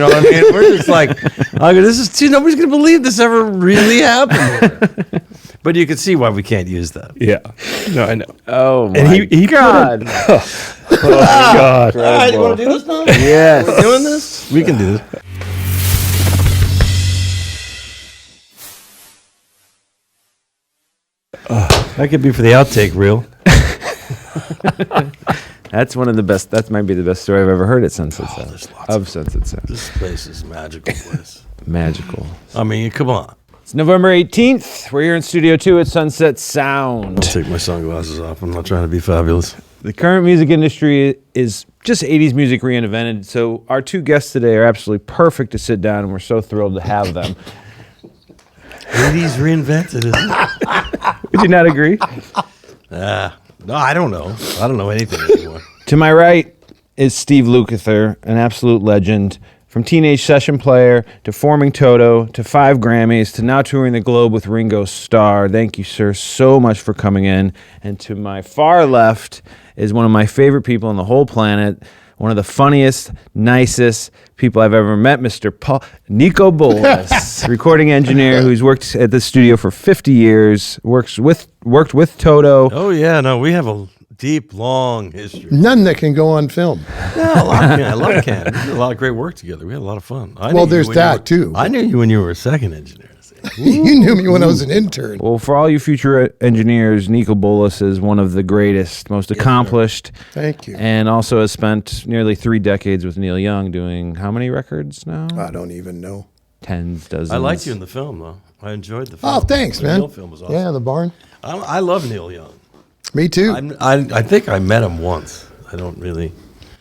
You know what I mean? We're just like, nobody's going to believe this ever really happened. But you can see why we can't use that. Yeah. No, I know. Oh, my and he God. Oh, God. All right, you want to do this now? Yes. We're doing this? We can do this. That could be for the outtake reel. That's one of the best. That might be the best story I've ever heard at Sunset Sound. There's lots Of Sunset Sound. This place is a magical place. Magical. I mean, come on. It's November 18th. We're here in Studio 2 at Sunset Sound. I'll take my sunglasses off. I'm not trying to be fabulous. The current music industry is just 80s music reinvented, so our two guests today are absolutely perfect to sit down, and we're so thrilled to have them. 80s reinvented, isn't it? Would you not agree? No, I don't know. I don't know anything anymore. To my right is Steve Lukather, an absolute legend. From teenage session player to forming Toto to 5 Grammys to now touring the globe with Ringo Starr. Thank you, sir, so much for coming in. And to my far left is one of my favorite people on the whole planet, one of the funniest, nicest people I've ever met, Mr. Nico Bolas, recording engineer who's worked at the studio for 50 years, worked with Toto. Oh, yeah. No, we have a deep, long history. None that can go on film. Yeah, I love Ken. We did a lot of great work together. We had a lot of fun. There's that, too. I knew you when you were a second engineer. You knew me when I was an intern. Well, for all you future engineers, Nico Bolas is one of the greatest, most accomplished. Thank you. And also has spent nearly 3 decades with Neil Young doing how many records now? I don't even know. Tens, dozens. I liked you in the film, though. I enjoyed the film. Oh, thanks, the man. Neil film was awesome. Yeah, the barn. I love Neil Young. Me too. I think I met him once. I don't really.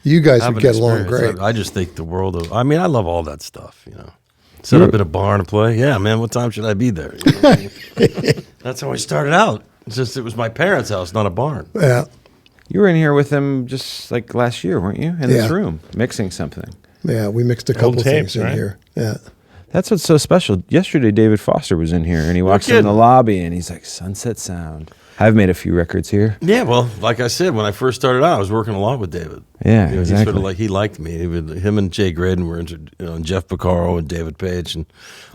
You guys have would an get along experience. great. I just think the world of. I mean, I love all that stuff. You know, set up in a barn to play. Yeah, man. What time should I be there? You know? That's how I started out. It's just it was my parents' house, not a barn. Yeah. You were in here with him just like last year, weren't you? In this room, mixing something. Yeah, we mixed a couple Old things tapes, in right? here. Yeah. That's what's so special. Yesterday, David Foster was in here, and he walks in kidding. the lobby, and he's like, Sunset Sound. I've made a few records here. Yeah, well, like I said, when I first started out, I was working a lot with David. Yeah, You know, exactly. he liked me. Him and Jay Graydon were and Jeff Piccaro and David Page and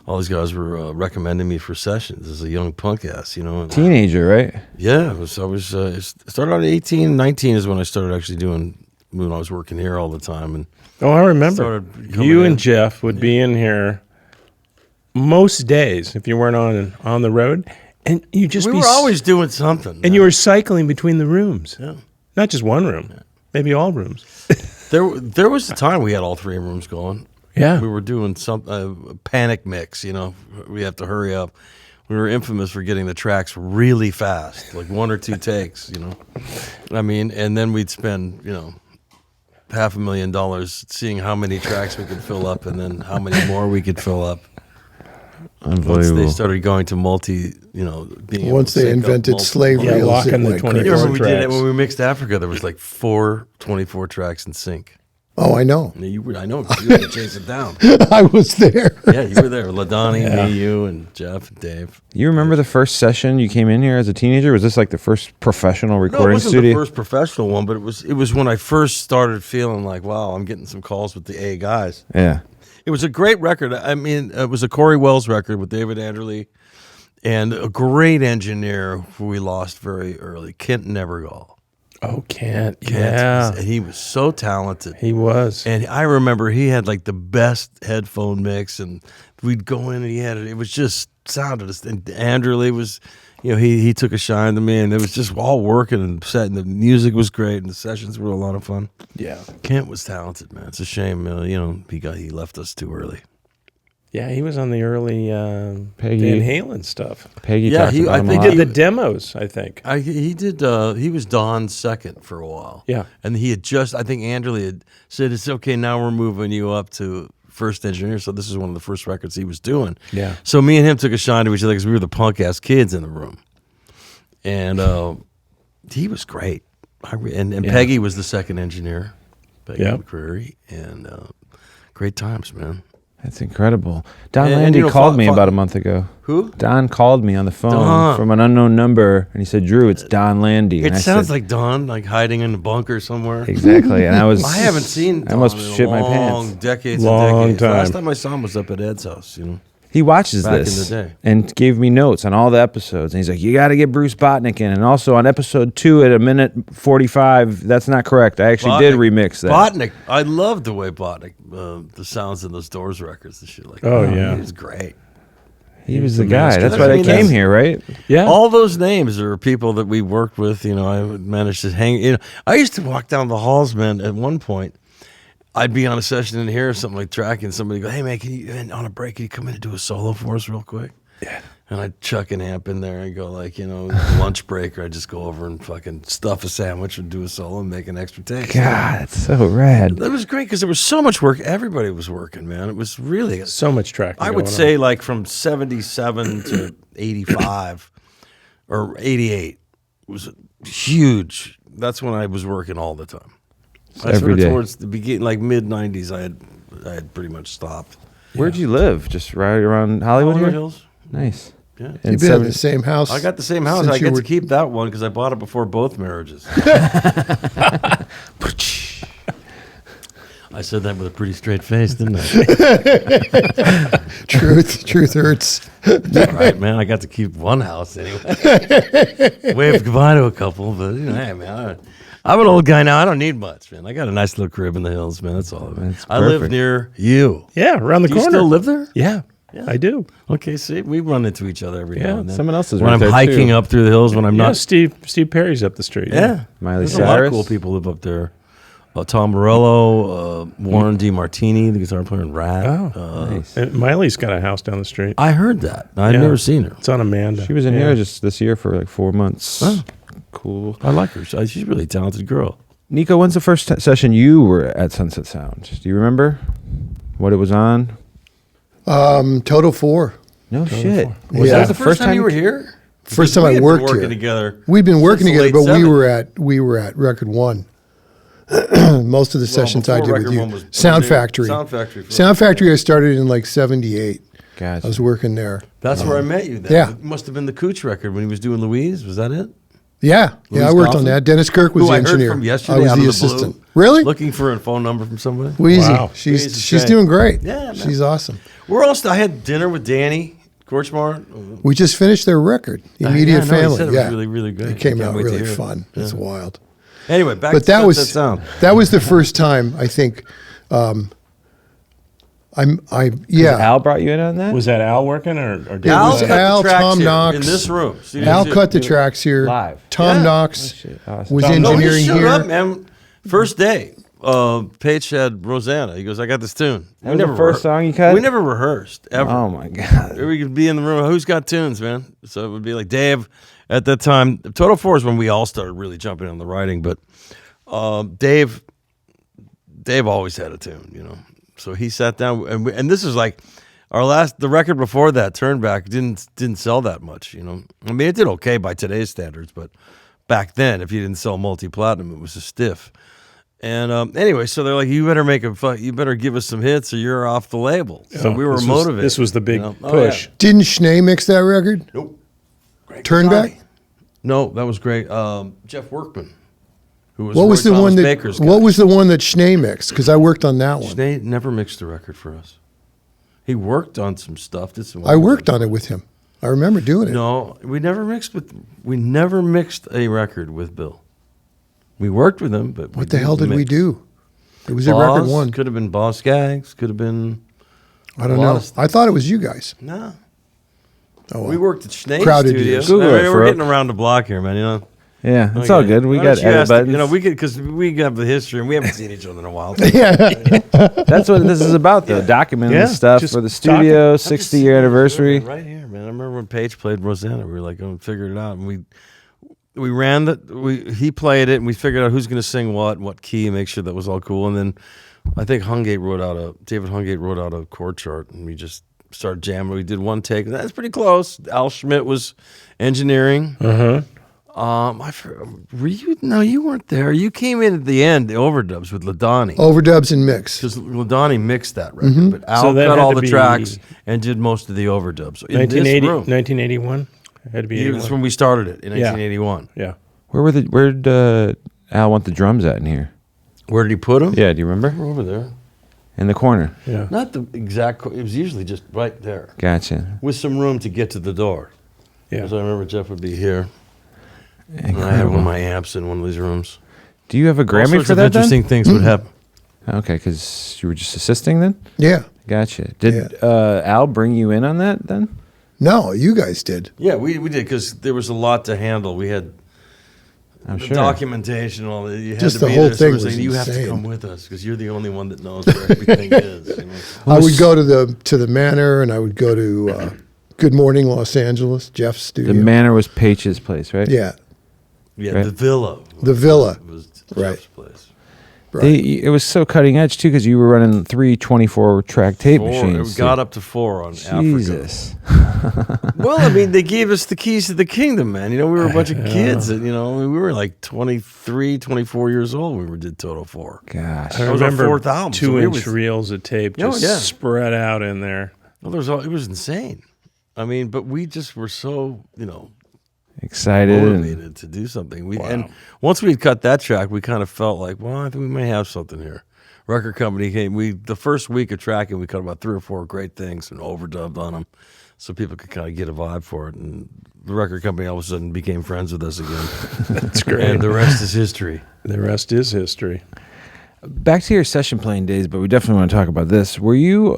all these guys were recommending me for sessions as a young punk ass, you know. And, Teenager, right? yeah, it started out at 18, 19 is when I started actually doing, when I was working here all the time. And Oh, I remember. Started coming You in. and Jeff would be in here most days if you weren't on the road, and you just we were always doing something. and you were cycling between the rooms. Yeah. Not just one room, maybe all rooms. There was a time we had all 3 rooms going. Yeah. We were doing some panic mix, you know. We have to hurry up. We were infamous for getting the tracks really fast, like 1 or 2 takes, you know. I mean, and then we'd spend, you know, $500,000 seeing how many tracks we could fill up and then how many more we could fill up. Once Unbelievable. they started going to being able Once to they sync up invented slavery, Yeah, it lock in the went 24 You crazy. remember we did it tracks. when we mixed Africa? There was like 24 tracks in sync. Oh, I know. I mean, I know you had to chase it down. I was there. Yeah, you were there. LaDonnie, me, you, and Jeff, and Dave. You remember the first session you came in here as a teenager? Was this like the first professional No, it recording wasn't studio? the first professional one, but it was when I first started feeling like, wow, I'm getting some calls with the A guys. Yeah. It was a great record. I mean, it was a Corey Wells record with David Anderle and a great engineer who we lost very early, Kent Nevergall. Oh, Kent. And he was so talented. He was. And I remember he had like the best headphone mix, and we'd go in and it was just sounded. And Anderle was, you know, he took a shine to me, and it was just all working and set, and the music was great, and the sessions were a lot of fun. Yeah. Kent was talented, man. It's a shame, you know, he left us too early. Yeah, he was on the early Peggy. Van Halen stuff. Peggy Yeah, talked he- about I him think a He lot. did the demos, I think. He did. He was Don's second for a while. Yeah. and he had I think Anderle had said, "It's okay, now we're moving you up to first engineer." So this is one of the first records he was doing. Yeah. So me and him took a shine to each other because we were the punk ass kids in the room, and he was great. And Peggy was the second engineer, Peggy Yeah. McCreary, and great times, man. That's incredible. Don And, Landy you know, called me about a month ago. Who? Don called me on the phone Don. from an unknown number, and he said, "Drew, it's Don Landy." It And I sounds said, like Don, like hiding in the bunker somewhere. exactly. And I was. I haven't seen Don I almost in shit a my long, pants. decades Long and decades. time. Last time I saw him was up at Ed's house, you know. He watches Back in this the day. and gave me notes on all the episodes. And he's like, "You got to get Bruce Botnick in." And also on episode 2 at 1:45, that's not correct. I actually did remix that. Botnick. I loved the way Botnick, the sounds in those Doors records and shit like that. Oh, yeah. He was great. He was the guy. That's I why they mean, came that's- here, right? Yeah. All those names are people that we worked with. You know, I managed to hang. You know, I used to walk down the halls, man. At one point, I'd be on a session in here or something like tracking. Somebody go, "Hey man, can you on a break? Can you come in and do a solo for us real quick?" Yeah. And I'd chuck an amp in there and go like, you know, lunch break, or I'd just go over and fucking stuff a sandwich and do a solo and make an extra take. God, that's so rad. That was great because there was so much work. Everybody was working, man. It was really. So much tracking. I would going say on. like from 77 to 85 or 88 was huge. That's when I was working all the time. I Every sort of day. towards the beginning, like mid 90s, I had pretty much stopped. Where'd you live? Just right around Hollywood here? Hills. Nice. Yeah. In You've been in 70 the same house. I got the same house. since I you get were- to keep that one because I bought it before both marriages. I said that with a pretty straight face, didn't I? Truth hurts. Right, man. I got to keep one house anyway. Waved goodbye to a couple, but you know, hey, man, I'm an old guy now. I don't need much, man. I got a nice little crib in the hills, man. That's all. That's I live perfect. near you. Yeah, around the Do you corner. still live there? Yeah, I do. Okay, see, we run into each other every Yeah, now and then. someone else is when right I'm there, hiking too. up through the hills. When I'm Yeah, not, Steve Perry's up the street. yeah. Miley There's a lot of Cyrus. cool people live up there. Tom Morello, Warren DeMartini, the guitar player in Rat. Oh, Nice. And Miley's got a house down the street. I heard that. I've Yeah. never seen her. It's on Amanda. She was in Yeah. here just this year for like 4 months. Oh. Cool. I like her. She's a really talented girl. Nico, when's the first session you were at Sunset Sound? Do you remember what it was on? Toto IV. No shit. Yeah. Was That that was the first time you were here? First time We I had been worked working here. together. We've been working since the together, late but 70s. we were at Record One. Most of the sessions I before did with Record you. One was Sound new. Factory. Sound Factory first. Sound Factory. I started in like '78. Gotcha. I was working there. That's where I met you then. Yeah. It must have been the Cooch record when he was doing Louise. Was that it? Yeah, Louise I worked on Goffin? that. Dennis Kirk was Who the I heard engineer. from yesterday I was out the of the blue. assistant. Really? Looking for a phone number from somebody. Wheezy. Wow. Wheezy's She's great. doing great. Yeah, man. She's awesome. We're all. I had dinner with Danny Korchmar. We just finished their record, Immediate Yeah, I know, he Family. said it was yeah, really, really good. It came Can't out wait to really hear it. fun. Yeah. It's wild. Anyway, back But to that Sunset was Sound. that was the first time I think. Yeah. Al brought you in on that? Was that Al working or did Al was cut Al, the tracks Tom here Knox. in this room. Studio Al two. cut the tracks here. Live. Tom Yeah. Knox Oh, shit. Awesome. was Tom Knox. No, he engineering showed here. up, man. First day, Paige had Rosanna. He goes, "I got this tune." That was the first song you cut? We never rehearsed ever. Oh my god. We could be in the room. Who's got tunes, man? So it would be like Dave at that time. Toto IV is when we all started really jumping on the writing, but Dave always had a tune, you know. So he sat down, and this is like the record before that, Turnback, didn't sell that much, you know. I mean, it did okay by today's standards, but back then, if you didn't sell multi-platinum, it was a stiff. And anyway, so they're like, you better give us some hits, or you're off the label. So we were motivated. This was the big you know? Oh, push. yeah. Didn't Schnee mix that record? Nope. Turnback? No, that was great. Jeff Workman, who was What was Roy the Thomas one that? Baker's guy. What was the one that Schnee mixed? Because I worked on that one. Schnee never mixed the record for us. He worked on some stuff. Did some. I worked on it with him. I remember doing it. No, we never mixed a record with Bill. We worked with him, but What the hell did we do? It was at Record One. Could have been Boss Gags. Could have been. I don't a lot know. of stuff. I thought it was you guys. No. Oh, well. We worked at Schnee's Crowded studio. years. Google it, We're Farouk. getting around the block here, man. You know. Yeah, it's all good. We Why got don't you edit ask buttons. You know, we could because we have the history and we haven't seen each other in a while. That's what this is about, though. Documenting Yeah, stuff just for the studio, I'm just 60-year anniversary. Right here, man. I remember when Paige played Rosanna. We were like, going figured it out, and we ran he played it, and we figured out who's going to sing what key, and make sure that was all cool. And then I think David Hungate wrote out a chord chart, and we just started jamming. We did one take. That's pretty close. Al Schmitt was engineering. Were you? No, you weren't there. You came in at the end, the overdubs with Ladani. Overdubs and mix. Because Ladani mixed that record, but Al So that cut had all to the be tracks and did most of the overdubs. In 1980, this room. 1981? Had to be 81. That's when we started it, in Yeah. 1981. Yeah. Where'd Al want the drums at in here? Where did he put them? Yeah, do you remember? Over there. In the corner. Yeah. Not the exact, it was usually just right there, Gotcha. with some room to get to the door. Yeah. So I remember Jeff would be here. And I had one of my amps in one of these rooms. Do you have a All Grammy sorts for of that interesting things would happen. then? Okay, because you were just assisting then? Yeah. Gotcha. Did Al bring you in on that then? No, you guys did. Yeah, we did, because there was a lot to handle. We had I'm the sure. documentation, all that. You had Just to the be whole there. So thing we're saying, was you have to insane. come with us, because you're the only one that knows where everything is. You know? I would go to the Manor, and I would go to Good Morning Los Angeles, Jeff's studio. The Manor was Page's place, right? Yeah, Yeah, Right. the Villa. The Villa. was Right. Jeff's place. right. It was so cutting edge too because you were running 3 24-track tape machines. It got up to 4 on Jesus. Africa. Well, I mean, they gave us the keys to the kingdom, man. You know, we were a bunch of kids. That, you know, we were like 23, 24 years old when we did Toto IV. Gosh. I was our remember fourth album, so we 2-inch was- reels of tape Oh, just yeah. spread out in there. Well, it was insane. I mean, but we just were so, you know, Excited. motivated to do something. And once we had cut that track, we kind of felt like, well, I think we may have something here. Record company came. The first week of tracking, we cut about 3 or 4 great things and overdubbed on them, so people could kind of get a vibe for it. And the record company all of a sudden became friends with us again. That's great. And the rest is history. The rest is history. Back to your session playing days, but we definitely want to talk about this. Were you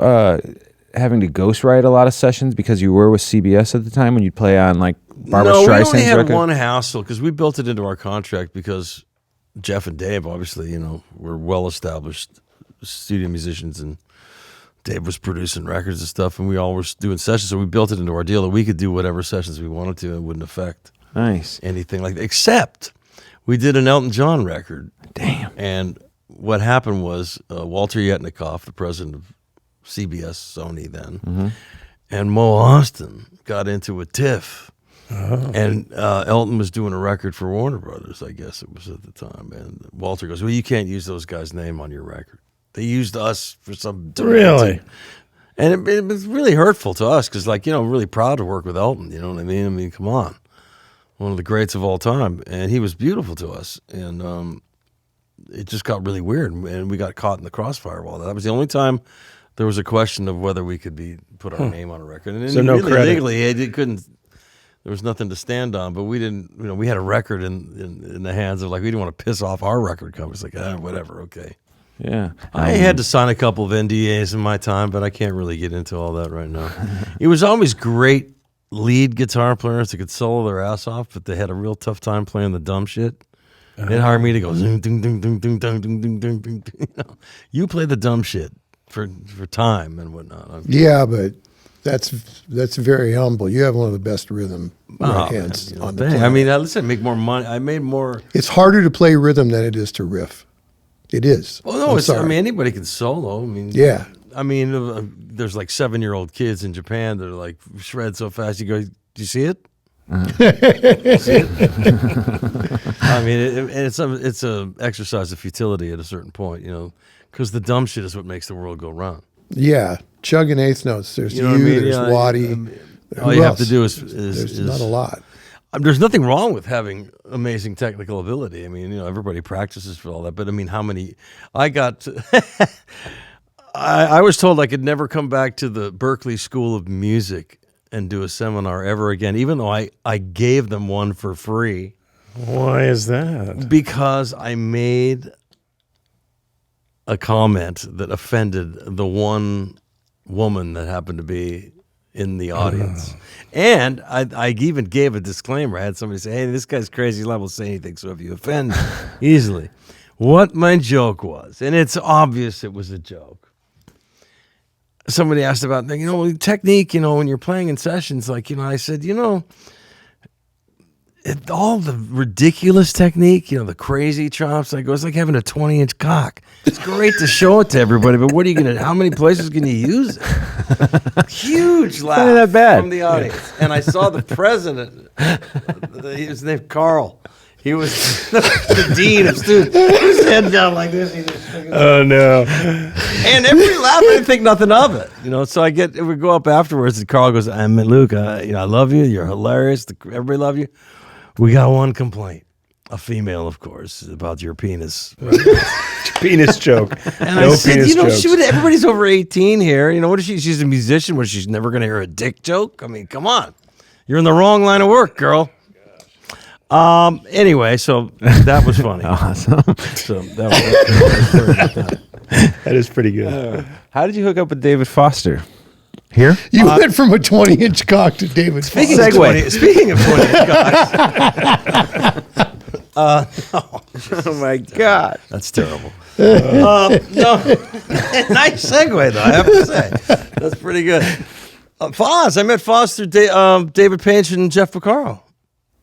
having to ghostwrite a lot of sessions because you were with CBS at the time when you'd play on like Barbra No, we Streisand's only had record? one hassle because we built it into our contract because Jeff and Dave, obviously, you know, were well-established studio musicians, and Dave was producing records and stuff, and we all were doing sessions, so we built it into our deal that we could do whatever sessions we wanted to and it wouldn't affect Nice. anything like that, except we did an Elton John record. Damn. And what happened was Walter Yetnikoff, the president of CBS, Sony then, and Mo Austin got into a tiff. And Elton was doing a record for Warner Brothers, I guess it was at the time. And Walter goes, well, you can't use those guys' name on your record. They used us for some... Really? And it was really hurtful to us because, like, you know, I'm really proud to work with Elton. You know what I mean? I mean, come on. One of the greats of all time. And he was beautiful to us. And it just got really weird. And we got caught in the crossfire of all that. That was the only time there was a question of whether we could put our name on a record. And So no really credit. legally, it couldn't... There was nothing to stand on, but we didn't, you know, we had a record in the hands of, like, we didn't want to piss off our record companies. Like, whatever, okay. Yeah. I had to sign a couple of NDAs in my time, but I can't really get into all that right now. It was always great lead guitar players that could solo their ass off, but they had a real tough time playing the dumb shit. They'd hire me to go, ding, ding, ding, ding, ding, ding, ding, ding, ding, ding. You know, you play the dumb shit for time and whatnot. Yeah, but that's very humble. You have one of the best rhythm right hands You know, on the dang. planet. I mean, listen, I make more money. I made more. It's harder to play rhythm than it is to riff. It is. Well, no, I'm it's. I sorry. mean, anybody can solo. I mean, Yeah. I mean, there's like 7-year-old kids in Japan that are like shred so fast. You go, do you see it? See it? I mean, it's a exercise of futility at a certain point, you know, because the dumb shit is what makes the world go round. Yeah, chugging eighth notes. There's You know what I mean? there's Yeah, Waddy. All Who you have to else? do is There's not a lot. There's nothing wrong with having amazing technical ability. I mean, you know, everybody practices for all that. But I mean, how many? I got. I was told I could never come back to the Berklee School of Music and do a seminar ever again, even though I gave them one for free. Why is that? Because I made a comment that offended the one woman that happened to be in the audience. And I even gave a disclaimer. I had somebody say, hey, this guy's crazy. He's liable to say anything, so if you offend easily. What my joke was, and it's obvious it was a joke. Somebody asked about, you know, technique, you know, when you're playing in sessions, like, you know, I said, you know, all the ridiculous technique, you know, the crazy chops, I go, it's like having a 20-inch cock. It's great to show it to everybody, but what are you going to, how many places can you use it? Huge laugh not that bad. from the audience. And I saw the president, his name Carl. He was the dean of students. His head down like this. Oh no! And everybody laughed. I didn't think nothing of it, So we go up afterwards, and Carl goes, "I'm Luke. I love you. You're hilarious. Everybody love you. We got one complaint, a female, of course, about your penis." Penis joke. And I said, everybody's over 18 here. What is she? She's a musician. What? She's never going to hear a dick joke. I mean, come on. You're in the wrong line of work, girl. Anyway, so that was funny. Awesome. So that is pretty good. How did you hook up with David Foster? Here? You went from a 20-inch cock to David Foster. Speaking of 20-inch cocks. Oh my God. That's terrible. No. Nice segue, though, I have to say. That's pretty good. Foz. I met Foster, David Paich, and Jeff Porcaro.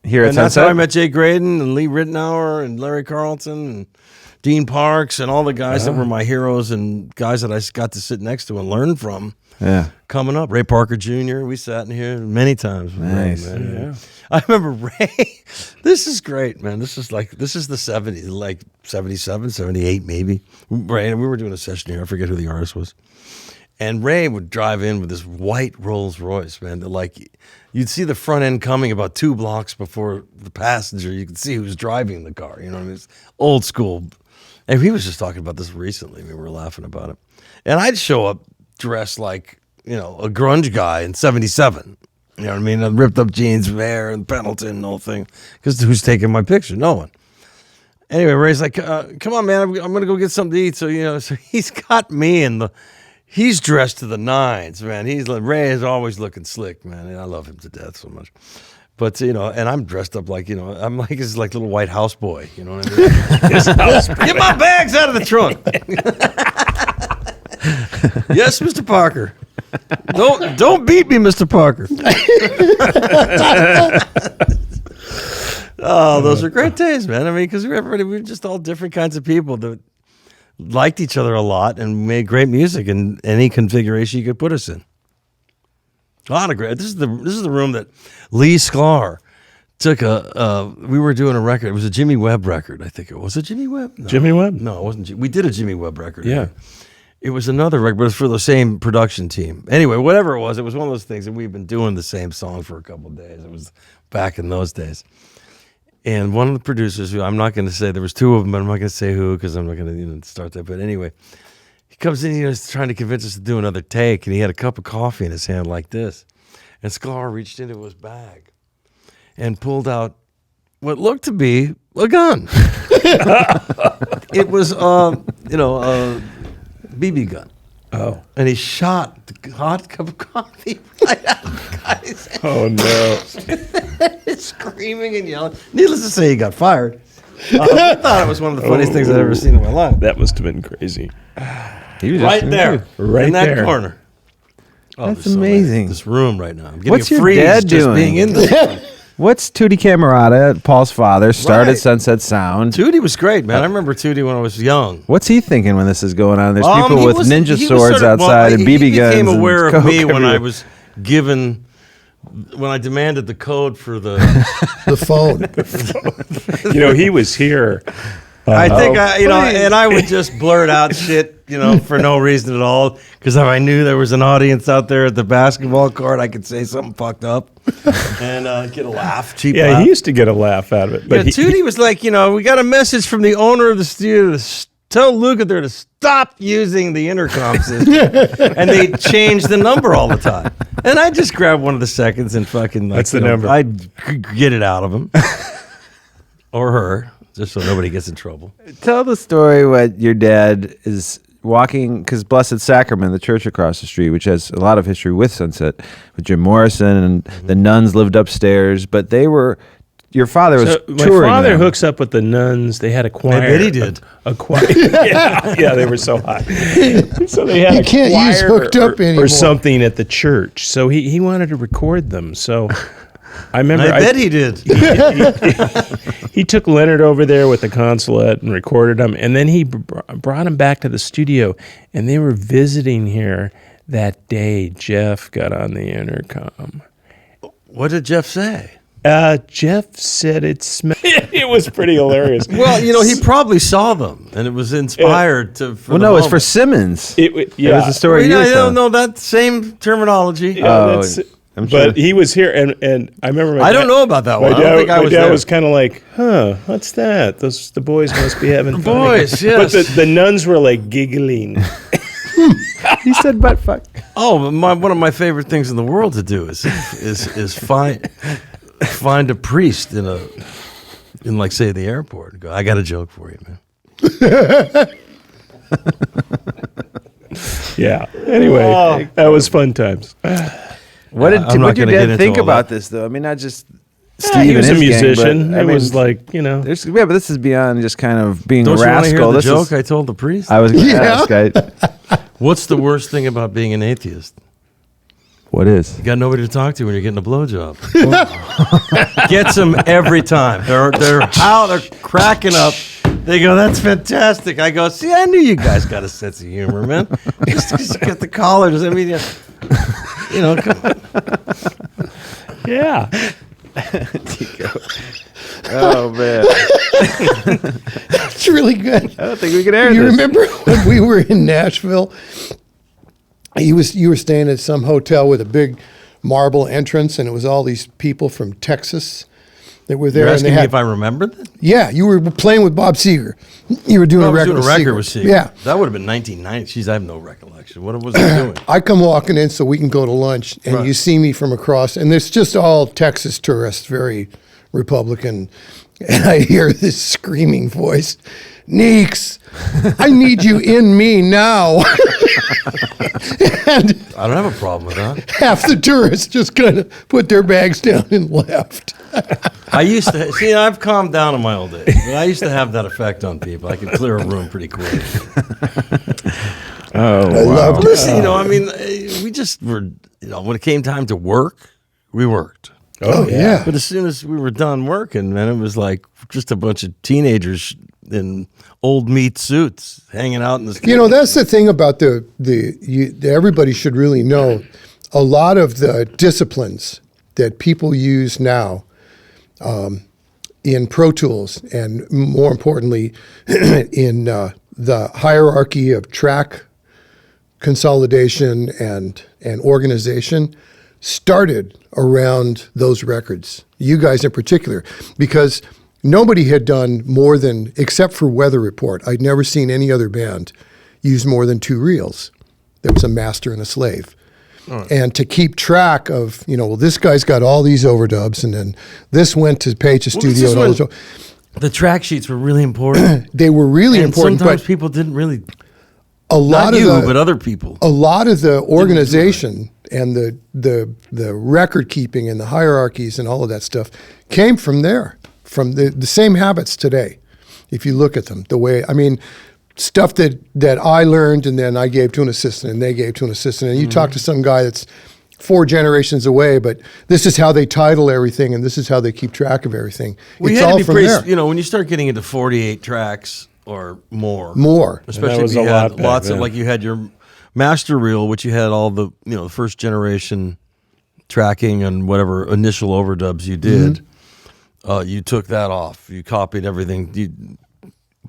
Here at And that's Sunset? how I met Jay Graydon and Lee Ritenour and Larry Carlton and Dean Parks and all the guys that were my heroes and guys that I got to sit next to and learn from. Yeah. Coming up, Ray Parker Jr. We sat in here many times. with Ray, Nice. man. Yeah. I remember Ray. This is great, man. This is the 70s, like 77, 78 maybe. Ray, and we were doing a session here. I forget who the artist was. And Ray would drive in with this white Rolls Royce, man. You'd see the front end coming about 2 blocks before the passenger. You could see who's driving the car. You know what I mean? It's old school. And he was just talking about this recently. We were laughing about it. And I'd show up dressed like, a grunge guy in 77. You know what I mean? And ripped up jeans, hair, and Pendleton and the whole thing. Because who's taking my picture? No one. Anyway, Ray's like, come on, man. I'm going to go get something to eat. So, so he's got me in the... He's dressed to the nines, man. Ray is always looking slick, man. And I love him to death so much. But, and I'm dressed up like, I'm like his little white houseboy. You know what I mean? Get my bags out of the trunk. Yes, Mr. Parker. Don't beat me, Mr. Parker. Oh, those are great days, man. I mean, because we were just all different kinds of people that liked each other a lot and made great music in any configuration you could put us in. A lot of great. This is the room that Lee Sklar took we were doing a record. It was a Jimmy Webb record, I think it was. Was it Jimmy Webb? No. Jimmy Webb? No, it wasn't. We did a Jimmy Webb record. Yeah. It was another record, but it was for the same production team. Anyway, whatever it was one of those things, and we've been doing the same song for a couple of days. It was back in those days. And one of the producers, who I'm not going to say, there was 2 of them, but I'm not going to say who because I'm not going to start that. But anyway, he comes in, he's trying to convince us to do another take, and he had a cup of coffee in his hand like this. And Sklar reached into his bag and pulled out what looked to be a gun. It was, a BB gun. Oh. And he shot the hot cup of coffee right out of the guy's hand. Oh, no. Screaming and yelling. Needless to say, he got fired. I thought it was one of the funniest things I'd ever seen in my life. That must have been crazy. He was Right there. Right in that there. corner. Oh, That's there's so amazing. many- this room right now. I'm getting What's a your freeze dad just doing? being in this room. What's Tutti Camarata, Paul's father, started Right. Sunset Sound? Tootie was great, man. I remember Tootie when I was young. What's he thinking when this is going on? There's people He with was- ninja he was swords sort of- outside and BB He guns. became and aware of coke me when I everywhere. was given, when I demanded the code for the... The phone. He was here. I think and I would just blurt out shit, for no reason at all. Because if I knew there was an audience out there at the basketball court, I could say something fucked up and get a laugh, cheap Yeah, laugh. he used to get a laugh out of it. But Tootie was like, we got a message from the owner of the studio to tell Lukather to stop using the intercom system. And they changed the number all the time. And I just grabbed one of the seconds and fucking That's the number. I'd get it out of him or her. Just so nobody gets in trouble. Tell the story what your dad is walking, because Blessed Sacrament, the church across the street, which has a lot of history with Sunset, with Jim Morrison, and the nuns lived upstairs, but your father was my touring father them. hooks up with the nuns. They had a choir. bet he did. A choir. yeah, they were so hot. So they had You a can't choir use hooked up anymore. or something at the church. So he wanted to record them. So I remember I bet he did. he took Leonard over there with the consulate and recorded them, and then he brought him back to the studio, and they were visiting here. that day Jeff got on the intercom. What did Jeff say? Jeff said it was pretty hilarious. Well, he probably saw them, and it was inspired to. Well, no, it's for Simmons. Yeah. It was the story Well, you were I don't telling. know that same terminology. I'm sure. But he was here, and I remember. I don't know about that one. I don't think I was my dad there. was kind of like, "What's that? The boys must be having fun." Boys, yes. But the nuns were like giggling. He said butt fuck. Oh, one of my favorite things in the world to do is find a priest in like say the airport and go, I got a joke for you, man. Yeah. Anyway, that was fun times. What did I'm not your gonna get dad into think all about that. this, though? I mean, not just Steve He and was a his gang, musician. but, I It mean, was like, there's, but this is beyond just kind of being Don't a you want to hear rascal. the This joke is, I told the priest? I was going to Yeah. ask. What's the worst thing about being an atheist? What is? You got nobody to talk to when you're getting a blowjob. Gets them every time. They're out. They're cracking up. They go, "That's fantastic." I go, "See, I knew you guys got a sense of humor, man. Just 'cause you got the collar doesn't mean come on." yeah. Oh man, It's really good. I don't think we can air You this. remember when we were in Nashville? You were staying at some hotel with a big marble entrance, and it was all these people from Texas that were there. You're and asking they me had, if I remember that? yeah, you were playing with Bob Seger. You were doing I a was record doing a with record Seger. with Seger. Yeah. That would have been 1990. Jeez, I have no recollection. What was I doing? I come walking in so we can go to lunch, and Right. you see me from across, and there's just all Texas tourists, very Republican, and I hear this screaming voice, "Neeks, I need you in me now." And I don't have a problem with that. half the tourists just kind of put their bags down and left. I used to see. I've calmed down in my old age. But I used to have that effect on people. I could clear a room pretty quick. Oh, I loved it. Listen, I mean, we just were. When it came time to work, we worked. Oh, yeah. But as soon as we were done working, man, it was like just a bunch of teenagers in old meat suits hanging out in the. That's the thing about everybody should really know. A lot of the disciplines that people use now in Pro Tools, and more importantly, in the hierarchy of track consolidation and organization, started around those records. You guys in particular, because nobody had done more than, except for Weather Report, I'd never seen any other band use more than 2 reels. There was a master and a slave. And to keep track of, well, this guy's got all these overdubs, and then this went to Page's studio. And all those, the track sheets were really important. they were really And important, sometimes but people didn't really. a lot Not of you, the, but other people. a lot of the organization and the record keeping and the hierarchies and all of that stuff came from there, from the same habits today. If you look at them, the way, stuff that I learned and then I gave to an assistant and they gave to an assistant, and you talk to some guy that's 4 generations away, but this is how they title everything and this is how they keep track of everything. We It's had all to be from pretty, there. when you start getting into 48 tracks or more. More. Especially was if you a lot had back lots of, then. like you had your master reel, which you had all the, the first generation tracking and whatever initial overdubs you did. You took that off. You copied everything. You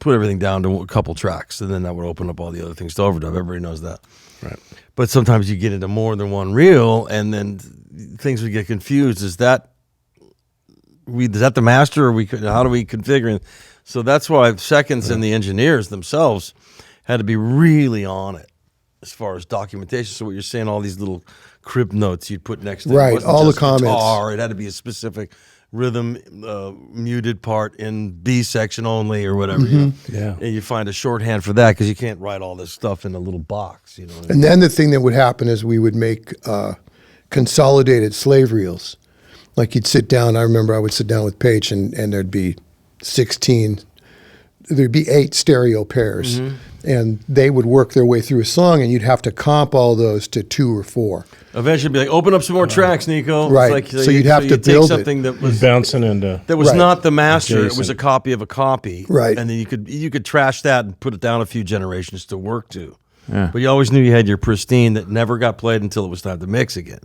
put everything down to a couple tracks, and then that would open up all the other things to overdub. Everybody knows that. Right. But sometimes you get into more than one reel, and then things would get confused. Is that the master, or how do we configure it? So that's why seconds and the engineers themselves had to be really on it as far as documentation. So what you're saying, all these little crib notes you'd put next to it. Right, It wasn't all the just comments. guitar. It had to be a specific rhythm, muted part in B section only or whatever. Yeah. And you find a shorthand for that because you can't write all this stuff in a little box. And then the thing that would happen is we would make consolidated slave reels. Like you'd sit down, I remember I would sit down with Paige and there'd be 8 stereo pairs. And they would work their way through a song, and you'd have to comp all those to 2 or 4. Eventually, be like, open up some more tracks, Nico. Right. It's So you'd have to take build it. something that was Bouncing into. Right. not the master. It was Adjacent. a copy of a copy. Right. And then you could trash that and put it down a few generations to work to. Yeah. But you always knew you had your pristine that never got played until it was time to mix again.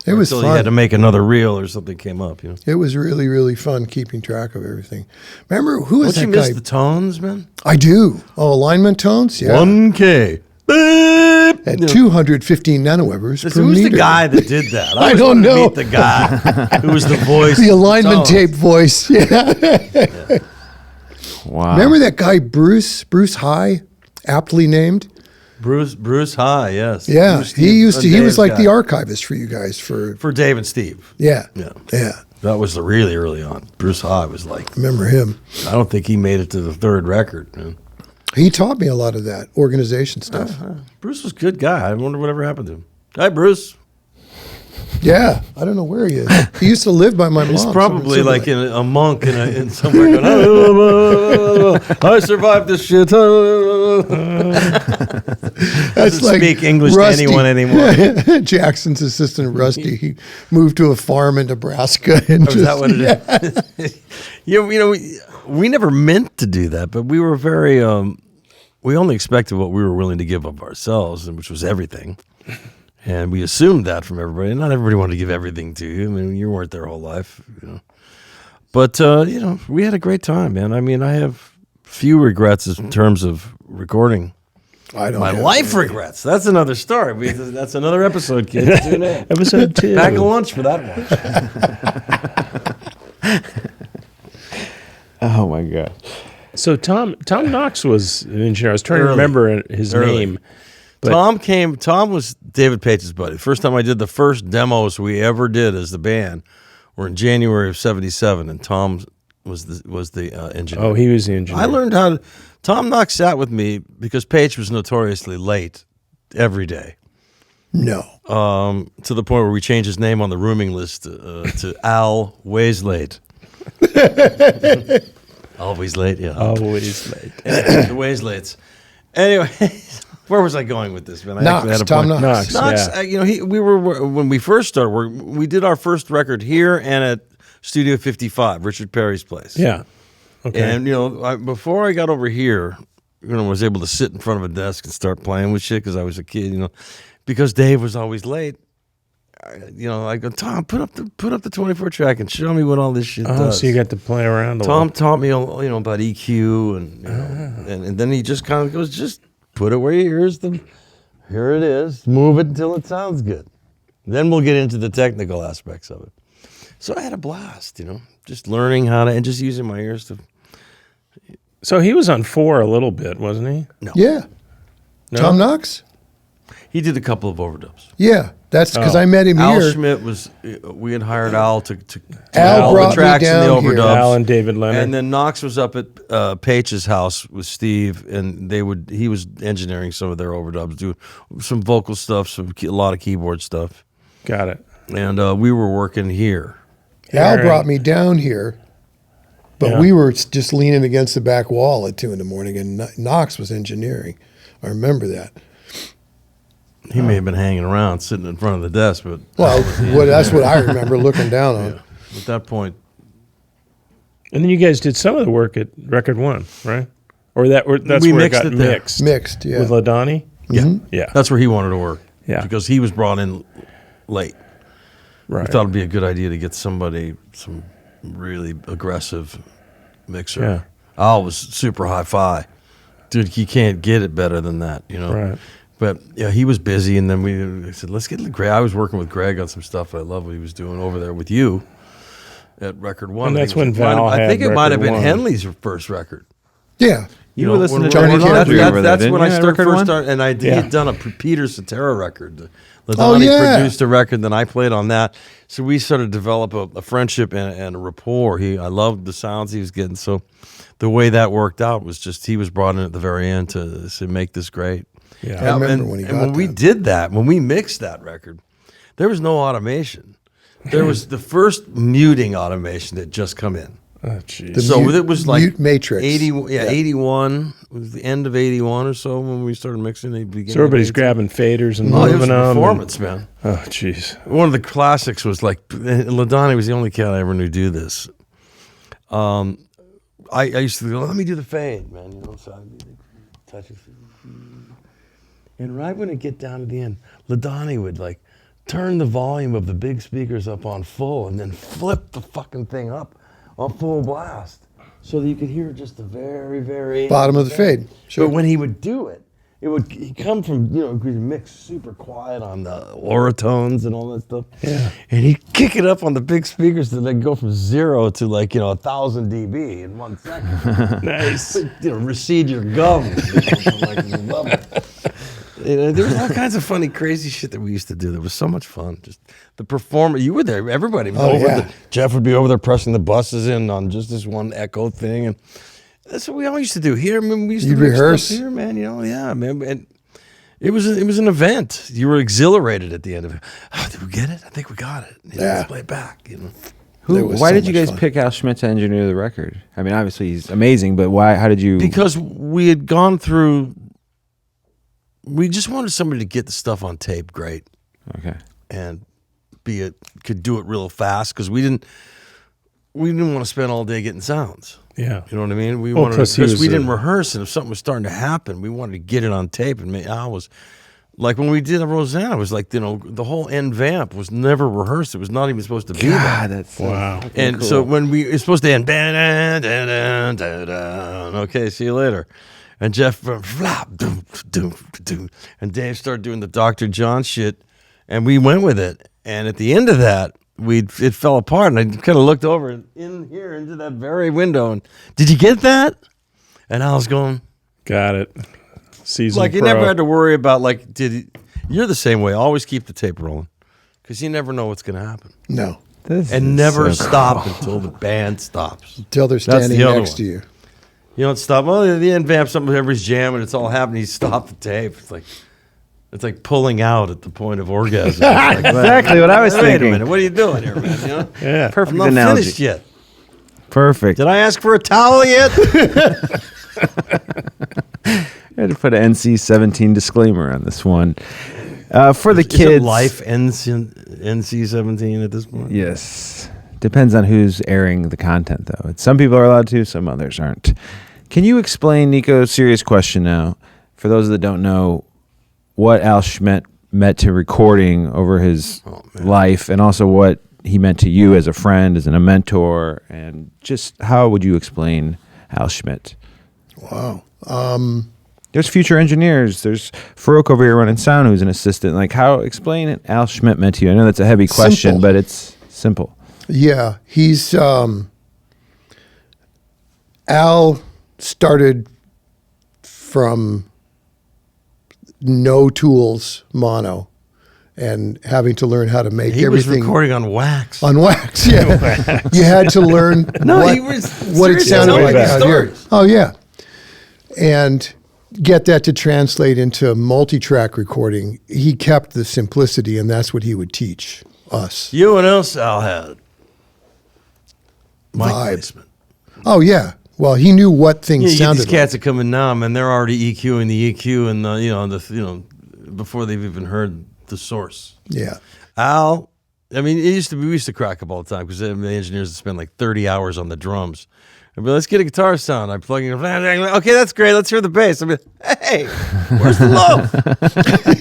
It was Until you had to fun. make another reel or something came up. It was really, really fun keeping track of everything. Remember, who was Don't you that miss guy? the tones, man? I do. Oh, alignment tones? Yeah. 1K. Beep. At 215 nanowebers per Who's meter. the guy that did that? I always don't wanted to know. meet the guy who was the voice. The of alignment tones. tape voice. Yeah. Wow. Remember that guy, Bruce High, aptly named? Bruce High, yes. Yeah. Bruce He Steve- was Dave's like guy. the archivist for you guys for Dave and Steve. yeah. Yeah. Yeah. That was the really early on. Bruce High was like, Remember him. I don't think he made it to the third record. Man. He taught me a lot of that organization stuff. Bruce was a good guy. I wonder whatever happened to him. Hi, Bruce. Yeah. I don't know where he is. He used to live by my mom. He's probably somewhere. like a monk in somewhere going, I survived this shit. That's Doesn't speak English Rusty. to anyone anymore. Jackson's assistant, Rusty. He moved to a farm in Nebraska. And Is that what it is? you know, we never meant to do that, but we were very, we only expected what we were willing to give of ourselves, which was everything. And we assumed that from everybody. Not everybody wanted to give everything to you. I mean, you weren't their whole life, you know. But, you know, we had a great time, man. I mean, I have few regrets in terms of recording. I don't My have life regrets. That's another story. That's another episode, kids. Tune in. Episode 2. Pack a lunch for that one. Oh my God. So Tom Knox was an engineer. I was trying to Early. remember his Early. name. Tom was David Page's buddy. First time I did the first demos we ever did as the band were in January of '77, and Tom was the engineer. Oh, he was the engineer. I learned how to. Tom Knox sat with me because Page was notoriously late every day. No. To the point where we changed his name on the rooming list to Al Ways Late. Always late, yeah. Always late. The Ways Lates. Anyway, where was I going with this, man? I actually Knox, had a Tom point. Knox. Knox. Knox, you know, we were when we first started. We did our first record here and at Studio 55, Richard Perry's place. Yeah. Okay. And you know, before I got over here, you know, I was able to sit in front of a desk and start playing with shit because I was a kid. You know, because Dave was always late. You know, I go, Tom, put up the 24 track and show me what all this shit does. So you got to play around a Tom little. taught me, you know, about EQ and you know, and then he just kind of goes, just put it where your ears. Here it is. Move it until it sounds good. Then we'll get into the technical aspects of it. So I had a blast, you know, just learning how to and just using my ears to. So he was on 4 a little bit, wasn't he? Yeah. No? Tom Knox? He did a couple of overdubs. Yeah. That's because Oh. I met him Al here. Schmitt was. We had hired Al to Al all brought the me tracks and the down here. overdubs. Al and David Leonard. And then Knox was up at Page's house with Steve, and he was engineering some of their overdubs, doing some vocal stuff, a lot of keyboard stuff, Got it. and we were working here. Al Right. brought me down here, but Yeah. we were just leaning against the back wall at 2 a.m, and Knox was engineering. I remember that. He may have been hanging around, sitting in front of the desk, but Well, that's what I remember looking down on. at that point, And then you guys did some of the work at Record One, right? That's We where it mixed got it there. mixed. Mixed, yeah. With Ladani? yeah, Yeah. that's where he wanted to work. Yeah. because he was brought in late. Right. We thought it'd be a good idea to get some really aggressive mixer. Yeah. Al was super hi-fi. Dude, you can't get it better than that, you know? Right. But yeah, he was busy, and then we said, let's get Greg. I was working with Greg on some stuff. I love what he was doing over there with you at Record One. And I that's think it when was- Val I think had it might have been Record One. Henley's first record. Yeah. You know, were listening when to we're Johnny working- Laundry over there, That's didn't when you, I at started Record first One? started, and he Yeah. had done a Peter Cetera record. Oh, Ladani yeah. produced a record, then I played on that. So we started to develop a friendship and a rapport. I loved the sounds he was getting. So the way that worked out was just he was brought in at the very end to make this great. Yeah. I remember and, when he and got when we that. did that, when we mixed that record, there was no automation. There was the first muting automation that just come in. Oh, jeez. The So mute- it was like mute matrix. 81 was the end of 81 or so when we started mixing. So everybody's grabbing faders and Oh, it moving was a them. performance, man. Oh, jeez. One of the classics was like Ladani was the only cat I ever knew do this. I used to go, let me do the fade, man. You know, so I touch it. And right when it get down to the end, LaDonnie would like turn the volume of the big speakers up on full and then flip the fucking thing up on full blast so that you could hear just the very, very Bottom of the fade. Sure. But when he would do it, he'd come from, he'd mix super quiet on the oratones and all that stuff. Yeah. And he'd kick it up on the big speakers so they go from 0 to 1,000 dB in 1 second. Nice. Recede your gums. From level. There was all kinds of funny, crazy shit that we used to do. That was so much fun. Just the performer, you were there. Everybody was over. Yeah. Jeff would be over there pressing the buses in on just this one echo thing, and that's what we all used to do here. I mean, we used to rehearse here, man. Yeah, man. And it was an event. You were exhilarated at the end of it. Oh, did we get it? I think we got it. Let's play it back. Why did you guys pick Al Schmitt to engineer the record? I mean, obviously he's amazing, but why? How did you? Because we had gone through. We just wanted somebody to get the stuff on tape great. Okay. And could do it real fast because we didn't want to spend all day getting sounds. Yeah. You know what I mean? We Well, wanted because we didn't rehearse, and if something was starting to happen, we wanted to get it on tape. And Al was like when we did Rosanna, it was like the whole End Vamp was never rehearsed. It was not even supposed to be that. That's Wow. And cool. so when it's supposed to end, okay, see you later. And Jeff flop, doom, doom, doom, and Dave started doing the Dr. John shit, and we went with it. And at the end of that, it fell apart, and I kind of looked over into that very window, and did you get that? And I was going, Got it. Season like you pro. never had to worry about you're the same way. Always keep the tape rolling, because you never know what's going to happen, No. and never stop until the band stops. Until they're That's standing the other next one. to you. You don't stop. Well, the End Vamp, something everybody's jamming, it's all happening. You stop the tape. It's like pulling out at the point of orgasm. exactly what I was Wait a thinking. minute, what are you doing here, man? Yeah. Perfect I'm not analogy. finished yet. Perfect. Did I ask for a towel yet? I had to put an NC-17 disclaimer on this one. For the Is it kids, life NC-17 at this point? yes. Depends on who's airing the content, though. Some people are allowed to, some others aren't. Can you explain, Nico, serious question now, for those that don't know, what Al Schmitt meant to recording over his life, and also what he meant to you as a friend, as a mentor, and just how would you explain Al Schmitt? Wow. There's future engineers. There's Farouk over here running sound, who's an assistant. Like, how explain it Al Schmitt meant to you? I know that's a heavy question, Simple. but it's simple. Yeah, he's Al started from no tools, mono, and having to learn how to make He was everything recording on wax. on wax. Yeah, you had to learn he was what it seriously sounded telling like me out here. stories. Oh yeah, and get that to translate into multi-track recording. He kept the simplicity, and that's what he would teach us. You know what else Al had? Mic Vibe. placement. Oh yeah. Well, he knew what things Yeah, you get sounded these cats that come in now, man. They're already EQing the EQ and before they've even heard the source. like. Yeah. Al, I mean, we used to crack up all the time because the engineers would spend like 30 hours on the drums. I'd be let's get a guitar sound. I'm plugging it. Okay, that's great. Let's hear the bass. I'd be hey, where's the low?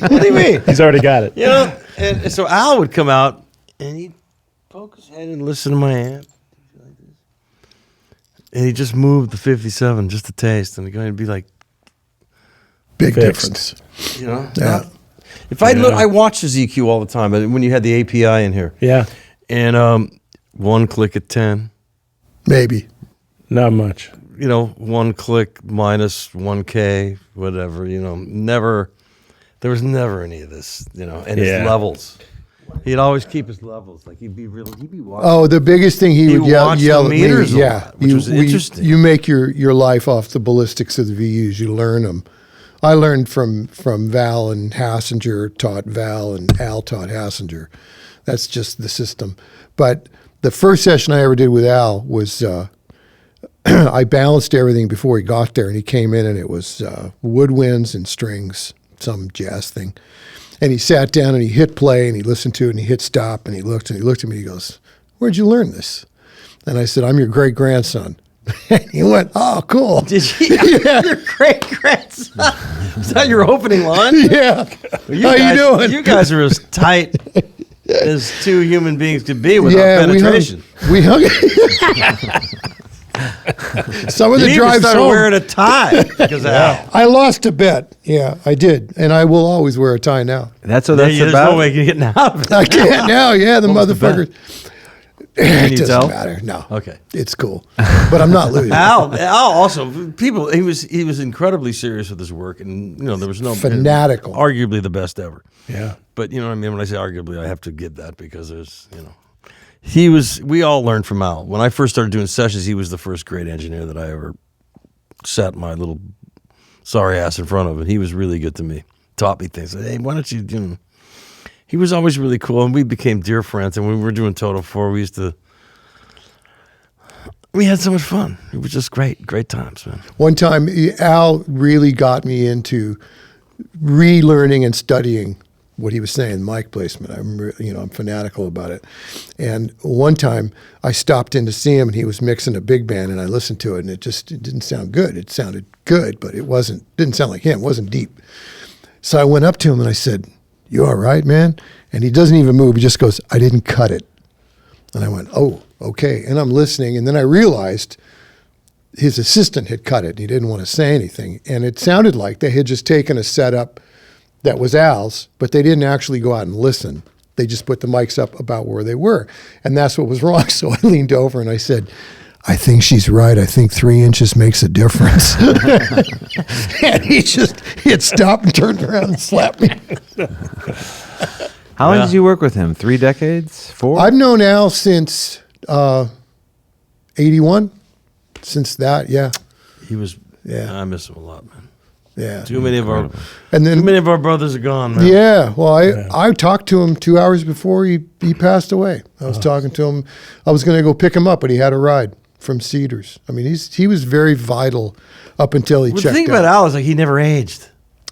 What do you mean? He's already got it. You know? And so Al would come out and he'd poke his head and listen to my amp. And he just moved the 57 just a taste, and he'd be like, Big Fixed. difference. you know, Yeah. If I look, I watch his EQ all the time. When you had the API in here, Yeah. and one click at 10, Maybe. Not much. one click minus 1K, whatever. Never. There was never any of this. And his Yeah. levels. He'd always keep his levels. Like he'd be watching. Oh, the biggest thing he would yell watched the at me. meters a Yeah, lot, which was interesting. You make your life off the ballistics of the VUs. You learn them. I learned from Val and Hassinger taught Val, and Al taught Hassinger. That's just the system. But the first session I ever did with Al was I balanced everything before he got there, and he came in, and it was woodwinds and strings, some jazz thing. And he sat down and he hit play and he listened to it and he hit stop and he looked at me and he goes, "Where'd you learn this?" And I said, "I'm your great grandson." And he went, "Oh, cool." Did you? Your great grandson. Is that your opening line? Yeah. Well, How you doing? You guys are as tight as two human beings could be without penetration. We hung. Some of the You even drives started home, wearing a tie because of Al. I lost a bet. Yeah, I did, and I will always wear a tie now. That's what Yeah, that's there's about. no way you're getting out of it. I can't now. Yeah, the What was the motherfuckers. Can It you doesn't tell? matter. No. Okay. It's cool, but I'm not losing. Al also people. He was incredibly serious with his work, and there was no Fanatical. arguably the best ever. Yeah. But you know what I mean? When I say arguably, I have to give that because there's, we all learned from Al. When I first started doing sessions, he was the first great engineer that I ever sat my little sorry ass in front of, and he was really good to me. Taught me things. Hey, why don't you do? He was always really cool, and we became dear friends. And when we were doing Toto IV, we had so much fun. It was just great times, man. One time, Al really got me into relearning and studying what he was saying, mic placement. I'm fanatical about it. And one time, I stopped in to see him, and he was mixing a big band, and I listened to it, and it didn't sound good. It sounded good, but didn't sound like him. It wasn't deep. So I went up to him and I said, "You all right, man?" And he doesn't even move. He just goes, "I didn't cut it." And I went, "Oh, okay." And I'm listening, and then I realized his assistant had cut it. He didn't want to say anything. And it sounded like they had just taken a setup that was Al's, but they didn't actually go out and listen. They just put the mics up about where they were. And that's what was wrong. So I leaned over and I said, "I think she's right. I think 3 inches makes a difference." And he had stopped and turned around and slapped me. How long did you work with him? 3 decades? 4? I've known Al since 81. Since that, yeah. He was. Yeah. I miss him a lot, man. Yeah. Too many of our brothers are gone, man. Yeah. Well, I talked to him 2 hours before he passed away. I was talking to him. I was going to go pick him up, but he had a ride from Cedars. I mean, he was very vital up until he Well, checked the thing out. about Al is he never aged.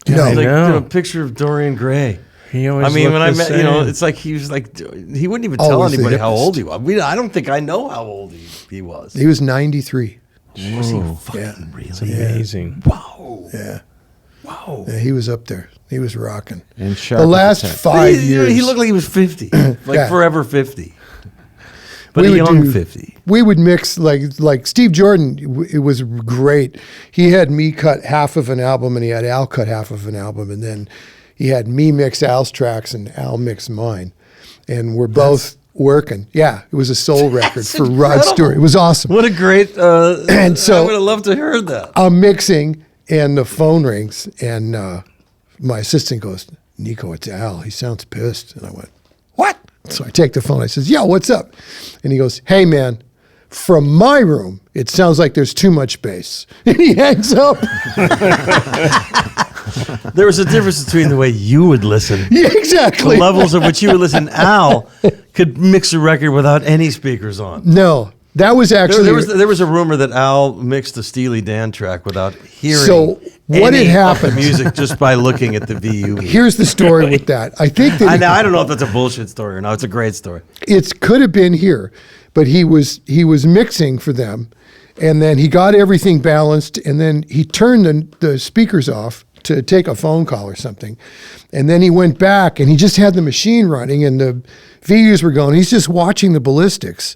No. He's like know. a picture of Dorian Gray. He always I mean, looked when I the met, same. it's like he was like he wouldn't even tell Always the anybody how hippest. old he was. I don't think I know how old he was. He was 93. Was he fucking Yeah. really? It's amazing. Wow. Yeah. Wow. Yeah, he was up there. He was rocking. And sharp The as a last tack. 5 years. He looked like he was 50, like Yeah. forever 50, but We a would young do- 50. We would mix like Steve Jordan. It was great. He had me cut half of an album, and he had Al cut half of an album, and then he had me mix Al's tracks and Al mix mine, and we're both working. Yeah, it was a soul record for Rod incredible. Stewart. It was awesome. What a great! And so- I would have loved to hear that. I'm mixing, and the phone rings, and my assistant goes, "Nico, it's Al. He sounds pissed." And I went, "What?" So I take the phone. I says, "Yo, what's up?" And he goes, "Hey, man, from my room, it sounds like there's too much bass." And he hangs up. There was a difference between the way you would listen, Yeah, the exactly. levels at which you would listen. Al could mix a record without any speakers on. No, that was actually. There was a rumor that Al mixed the Steely Dan track without hearing So, what any had of the happened- music just by looking at the VU. Here's the story with that. I think that I don't know if that's a bullshit story or not. It's a great story. it could have been here, but he was mixing for them, and then he got everything balanced, and then he turned the speakers off to take a phone call or something, and then he went back and he just had the machine running and the VUs were going. He's just watching the ballistics,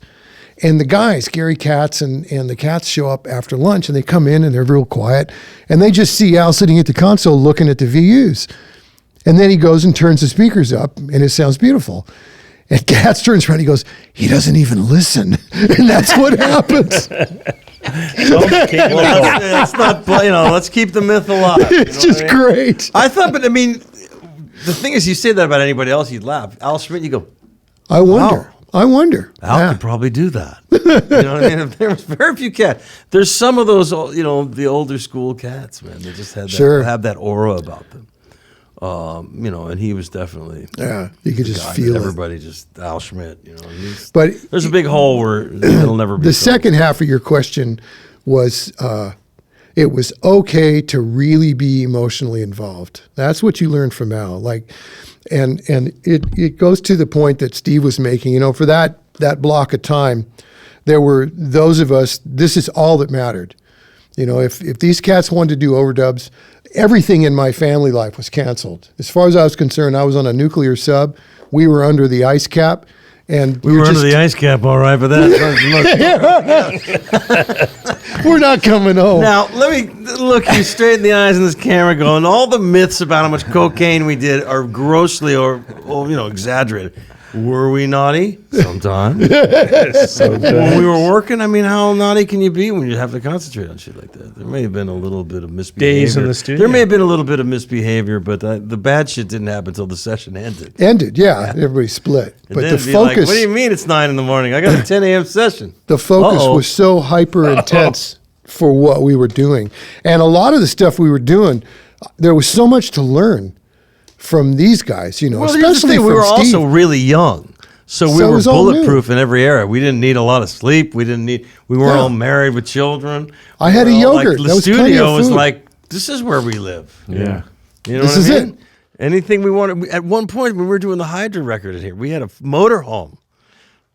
and the guys, Gary Katz and the Cats, show up after lunch, and they come in and they're real quiet, and they just see Al sitting at the console looking at the VUs, and then he goes and turns the speakers up, and it sounds beautiful. And Katz turns around, he goes, "He doesn't even listen." And that's what happens. Let's not play. Let's keep the myth alive. It's just great. I thought, but I mean, the thing is, you say that about anybody else, you'd laugh. Al Schmitt, you go, I wonder. I wonder. Al Yeah. could probably do that. You know what I mean? There's very few cats. There's some of those, the older school cats, man. They just have that aura about them. And he was definitely. Yeah, you could just God, feel it. everybody just Al Schmitt. But there's a big hole where it'll never be. the filled. second half of your question was, it was okay to really be emotionally involved. That's what you learned from Al. And it goes to the point that Steve was making. For that block of time, there were those of us, this is all that mattered. You know, if these cats wanted to do overdubs, everything in my family life was canceled. As far as I was concerned, I was on a nuclear sub. We were under the ice cap. And we were under the ice cap, all right, but that's we're not coming home. Now, let me look you straight in the eyes in this camera going, all the myths about how much cocaine we did are grossly or exaggerated. Were we naughty? Sometimes. When we were working, I mean, how naughty can you be when you have to concentrate on shit like that? There may have been a little bit of misbehavior. Days in the studio. There may have been a little bit of misbehavior, but the bad shit didn't happen until the session ended. Yeah. Everybody split. And but then the be focus... like, what do you mean it's 9 a.m? I got a 10 a.m. session. The focus was so hyper intense for what we were doing. And a lot of the stuff we were doing, there was so much to learn from these guys, Well, especially from we were Steve. also really young. So we So it were was all bulletproof in every era. We didn't need a lot of sleep. We were all married with children. I had a yogurt. The That was plenty studio of was food. like, this is where we live. Yeah. You know This what is I mean? it. Anything we wanted. At one point, when we were doing the Hydra record in here, we had a motorhome.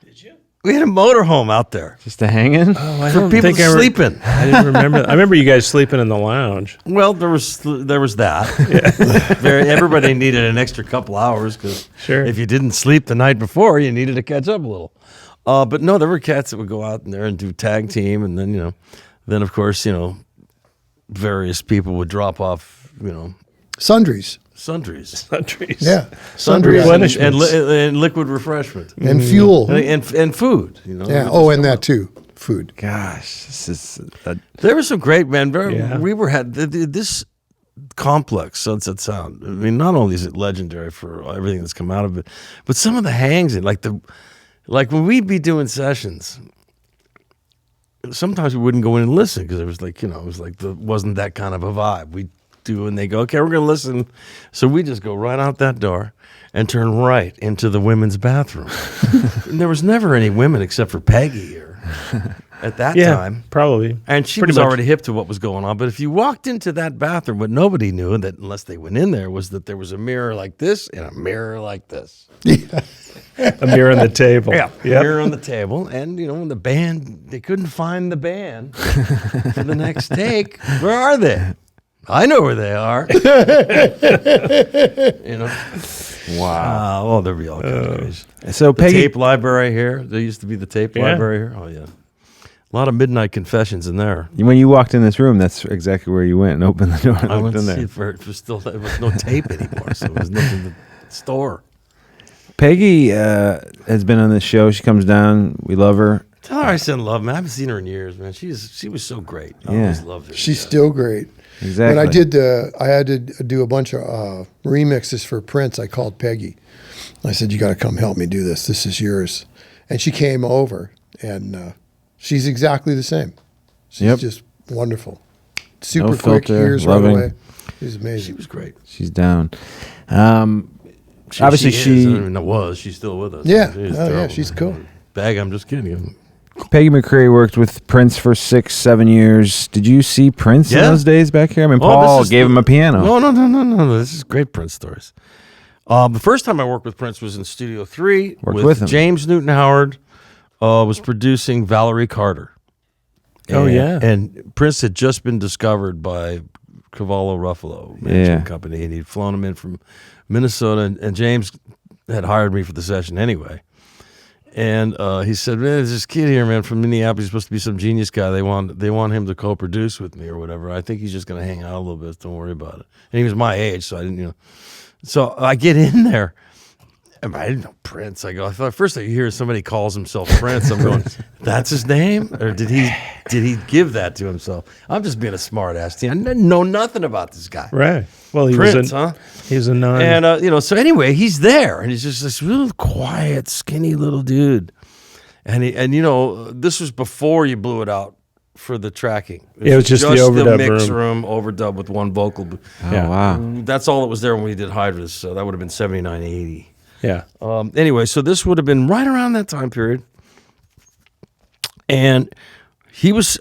Did you? We had a motorhome out there Just a hanging? for people sleeping. I didn't remember. I remember you guys sleeping in the lounge. Well, there was that. Everybody needed an extra couple hours because Sure. if you didn't sleep the night before, you needed to catch up a little. But no, there were cats that would go out in there and do tag team, and then then of course various people would drop off Sundries. sundries, Countries. Yeah. sundries, Replenishments. and liquid refreshment And fuel. and food. Yeah. Oh, and that too. Food. Gosh, this is... There was some great men. Yeah. We had this complex Sunset Sound. I mean, not only is it legendary for everything that's come out of it, but some of the hangs in like when we'd be doing sessions. Sometimes we wouldn't go in and listen because it was like wasn't that kind of a vibe. We do and they go, okay, we're gonna listen. So we just go right out that door and turn right into the women's bathroom. And there was never any women except for Peggy here at that time. Probably. And she Pretty was much. already hip to what was going on. But if you walked into that bathroom, what nobody knew, and that unless they went in there, was that there was a mirror like this and a mirror like this. A mirror on the table. A Yep. mirror on the table. And, when the band, they couldn't find the band for the next take. Where are they? I know where they are. Wow. There'd be all kinds of crazy. So The Peggy... tape library here. There used to be the tape library here. Oh, yeah. A lot of midnight confessions in there. When you walked in this room, that's exactly where you went and opened the door and I looked went in to there. see it there was no tape anymore, so there was nothing to store. Peggy has been on this show. She comes down. We love her. Tell her I send love, man. I haven't seen her in years, man. She was so great. I Yeah. always loved her. She's still great. Exactly. When I had to do a bunch of remixes for Prince, I called Peggy. I said, you got to come help me do this. This is yours. And she came over, and she's exactly the same. She's just wonderful. Super No quick, filter, hears loving. right away. She's amazing. She was great. She's down. Obviously, She's still with us. Yeah. She's Oh, yeah, terrible. she's cool. Bag, I'm just kidding. Peggy McCreary worked with Prince for 6-7 years. Did you see Prince in Yeah. those days back here? I mean, Oh, Paul this is gave him a piano. No. This is great Prince stories. The first time I worked with Prince was in Studio 3 Worked with him. James Newton Howard. Was producing Valerie Carter. Oh, yeah. And Prince had just been discovered by Cavallo Ruffalo Management Company, and he'd flown him in from Minnesota, and James had hired me for the session anyway. And he said, man, there's this kid here, man, from Minneapolis. He's supposed to be some genius guy. They want him to co-produce with me or whatever. I think he's just going to hang out a little bit. Don't worry about it. And he was my age, so I didn't, So I get in there. And I didn't know Prince. I thought first I hear somebody calls himself Prince. I'm going, that's his name? Or did he give that to himself? I'm just being a smart ass. I know nothing about this guy. Right. Well, he Prince, huh? He was a non. And so anyway, he's there, and he's just this real quiet, skinny little dude. And this was before you blew it out for the tracking. It was just the overdub mix room, overdub with one vocal. Oh, wow. That's all that was there when we did Hydras. So that would have been 79, 80. yeah. Anyway, so this would have been right around that time period. And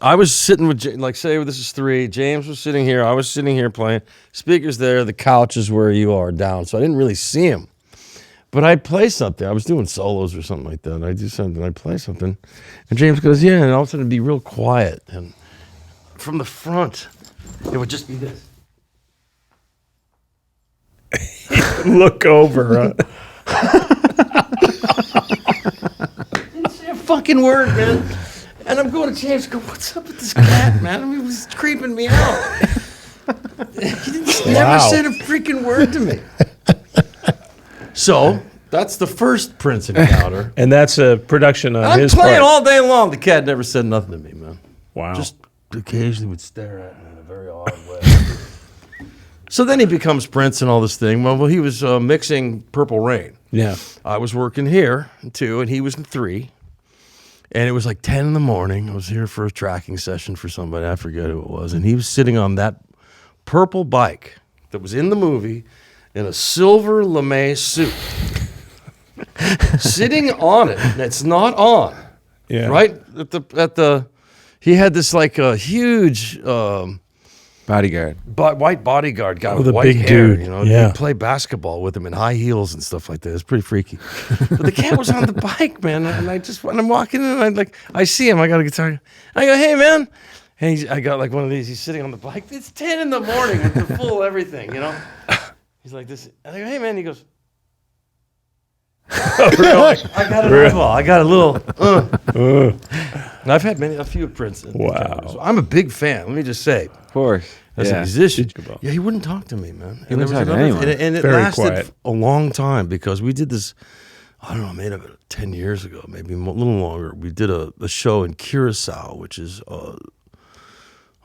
I was sitting with, like, say this is 3, James was sitting here, I was sitting here playing, speakers there, the couch is where you are down. So I didn't really see him. But I'd play something. I was doing solos or something like that. I'd do something. I'd play something. And James goes, yeah. And all of a sudden it'd be real quiet. And from the front, it would just be this. Look over. Didn't say a fucking word, man. And I'm going to James, go, what's up with this cat, man? I mean, it was creeping me out. He never said a freaking word to me. So that's the first Prince encounter. And that's a production on I'm his playing part. all day long. The cat never said nothing to me, man. Wow. Just occasionally would stare at me in a very odd way. So then he becomes Prince and all this thing. Well, he was mixing Purple Rain. Yeah. I was working here in 2, and he was in 3. And it was like 10 in the morning. I was here for a tracking session for somebody. I forget who it was. And he was sitting on that purple bike that was in the movie in a silver lame suit. Sitting on it. And it's not on. Yeah. Right? He had this like a huge Bodyguard. white bodyguard guy with the white big hair. dude. You know, Yeah. he'd play basketball with him in high heels and stuff like that. It's pretty freaky. But the cat was on the bike, man. And when I'm walking in, I see him. I got a guitar. I go, hey, man. And I got like one of these. He's sitting on the bike. It's 10 in the morning with the full everything, you know. He's like this. And I go, hey, man. He goes. Oh, really? I got a little. I got a little. And I've had a few Prince. Wow. So I'm a big fan. Let me just say. Of course. As a Yeah. musician, yeah, he wouldn't talk to me, man. He wouldn't talk to anyone. And it Very lasted quiet. a long time because we did this, I don't know, maybe about 10 years ago, maybe a little longer. We did a show in Curacao, which is, I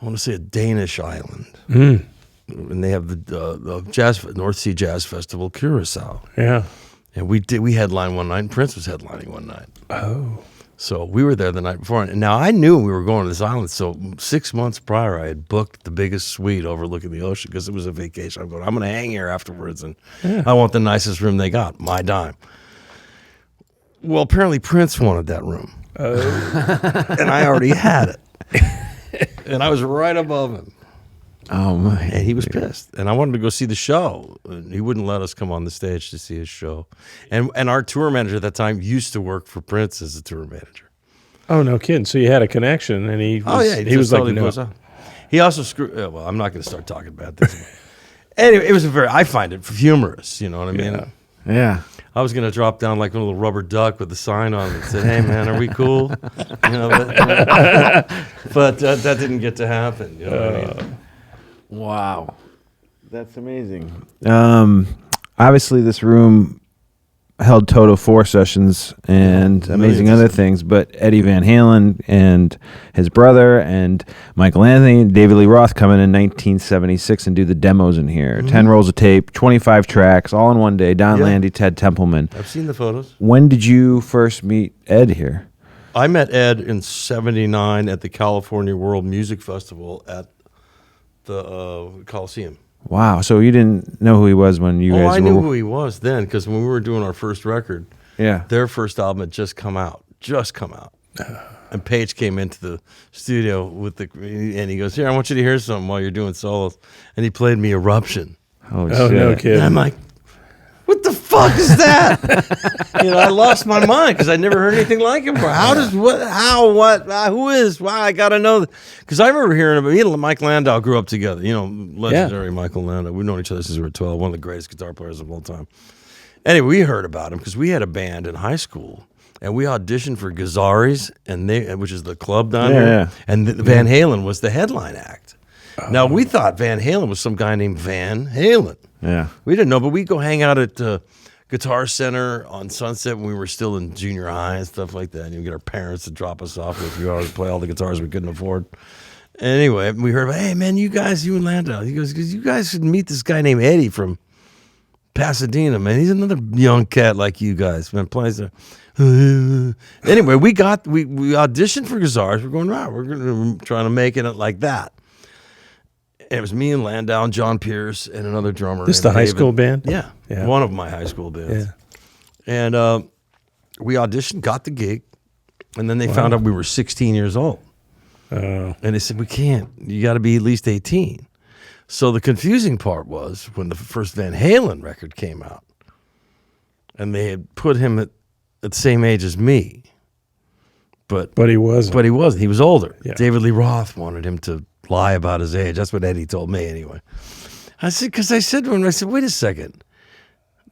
want to say a Danish island. Mm. And they have the North Sea Jazz Festival, Curacao. Yeah. And we headlined one night, and Prince was headlining one night. Oh. So we were there the night before. And now I knew we were going to this island. So 6 months prior, I had booked the biggest suite overlooking the ocean because it was a vacation. I'm going to hang here afterwards. And I want the nicest room they got, my dime. Well, apparently Prince wanted that room. Oh. And I already had it. And I was right above him. Oh, my. And he was pissed. And I wanted to go see the show. And he wouldn't let us come on the stage to see his show. And our tour manager at that time used to work for Prince as a tour manager. Oh, no kidding. So you had a connection, and he was, he was just like, totally no. goes out. He also screwed. Well, I'm not going to start talking about this. Anyway, it was I find it humorous. You know what I mean? Yeah. Yeah. I was going to drop down like a little rubber duck with a sign on it that said, "Hey, man, are we cool?" You know, but that didn't get to happen. You know what I mean? Wow. That's amazing. Obviously, this room held Toto IV sessions and amazing other things, but Eddie Van Halen and his brother and Michael Anthony and David Lee Roth come in 1976 and do the demos in here. 10 rolls of tape, 25 tracks, all in one day. Landy, Ted Templeman. I've seen the photos. When did you first meet Ed here? I met Ed in '79 at the California World Music Festival at the Coliseum. Wow. So you didn't know who he was when you guys I were... knew who he was then because when we were doing our first record, Yeah. their first album had just come out. And Paige came into the studio and he goes, "Here, I want you to hear something while you're doing solos." And he played me Eruption. Oh, Oh, shit. no kidding. And I'm like, what the fuck is that? I lost my mind because I never heard anything like him before. Who is, why? I got to know. Because I remember hearing about, he and Mike Landau grew up together. Legendary Michael Landau. We've known each other since we were 12, one of the greatest guitar players of all time. Anyway, we heard about him because we had a band in high school. And we auditioned for Gazzari's, which is the club down here. Yeah. And Van Halen was the headline act. Now, we thought Van Halen was some guy named Van Halen. Yeah. We didn't know, but we'd go hang out at Guitar Center on Sunset when we were still in junior high and stuff like that. And we'd get our parents to drop us off for a few hours to play all the guitars we couldn't afford. Anyway, we heard about, hey, man, you and Landau. He goes, you guys should meet this guy named Eddie from Pasadena, man. He's another young cat like you guys, man. Plays there. Anyway, we auditioned for Gazzari's. We're going, we're trying to make it like that. And it was me and Landau and John Pierce and another drummer. This the high school band? Yeah, Yeah. one of my high school bands. Yeah. And we auditioned, got the gig, and then they found out we were 16 years old. Oh. And they said, we can't. You got to be at least 18. So the confusing part was when the first Van Halen record came out, and they had put him at the same age as me. But he wasn't. But he wasn't. He was older. Yeah. David Lee Roth wanted him to lie about his age. That's what Eddie told me anyway. I said, because I said to him, wait a second.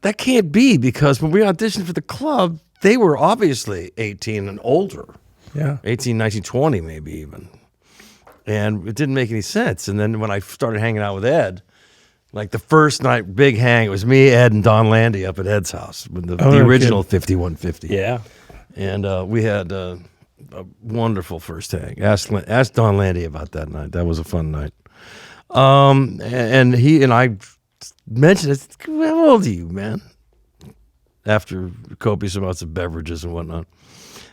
That can't be, because when we auditioned for the club, they were obviously 18 and older. Yeah. 18, 19, 20 maybe even. And it didn't make any sense. And then when I started hanging out with Ed, like the first night, big hang, it was me, Ed, and Don Landy up at Ed's house with the original 5150. Yeah. And we had a wonderful first hang. Ask Don Landy about that night. That was a fun night. And he and I mentioned it. How old are you, man? After copious amounts of beverages and whatnot.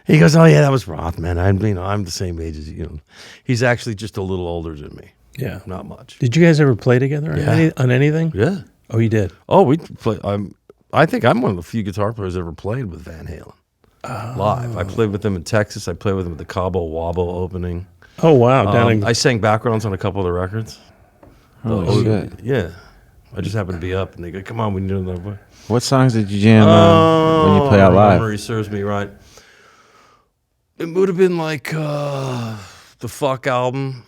He goes, oh, yeah, that was Roth, man. I'm the same age as you. He's actually just a little older than me. Yeah. Not much. Did you guys ever play together on anything? Yeah. Oh, you did? Oh, we play. I think I'm one of the few guitar players that ever played with Van Halen live. I played with them in Texas. I played with them at the Cabo Wabo opening. Oh, wow. I sang backgrounds on a couple of the records. Holy shit. Yeah. I just happened to be up, and they go, come on, we need another way. What songs did you jam when you play out live? Memory serves me right. It would have been like the Fuck album,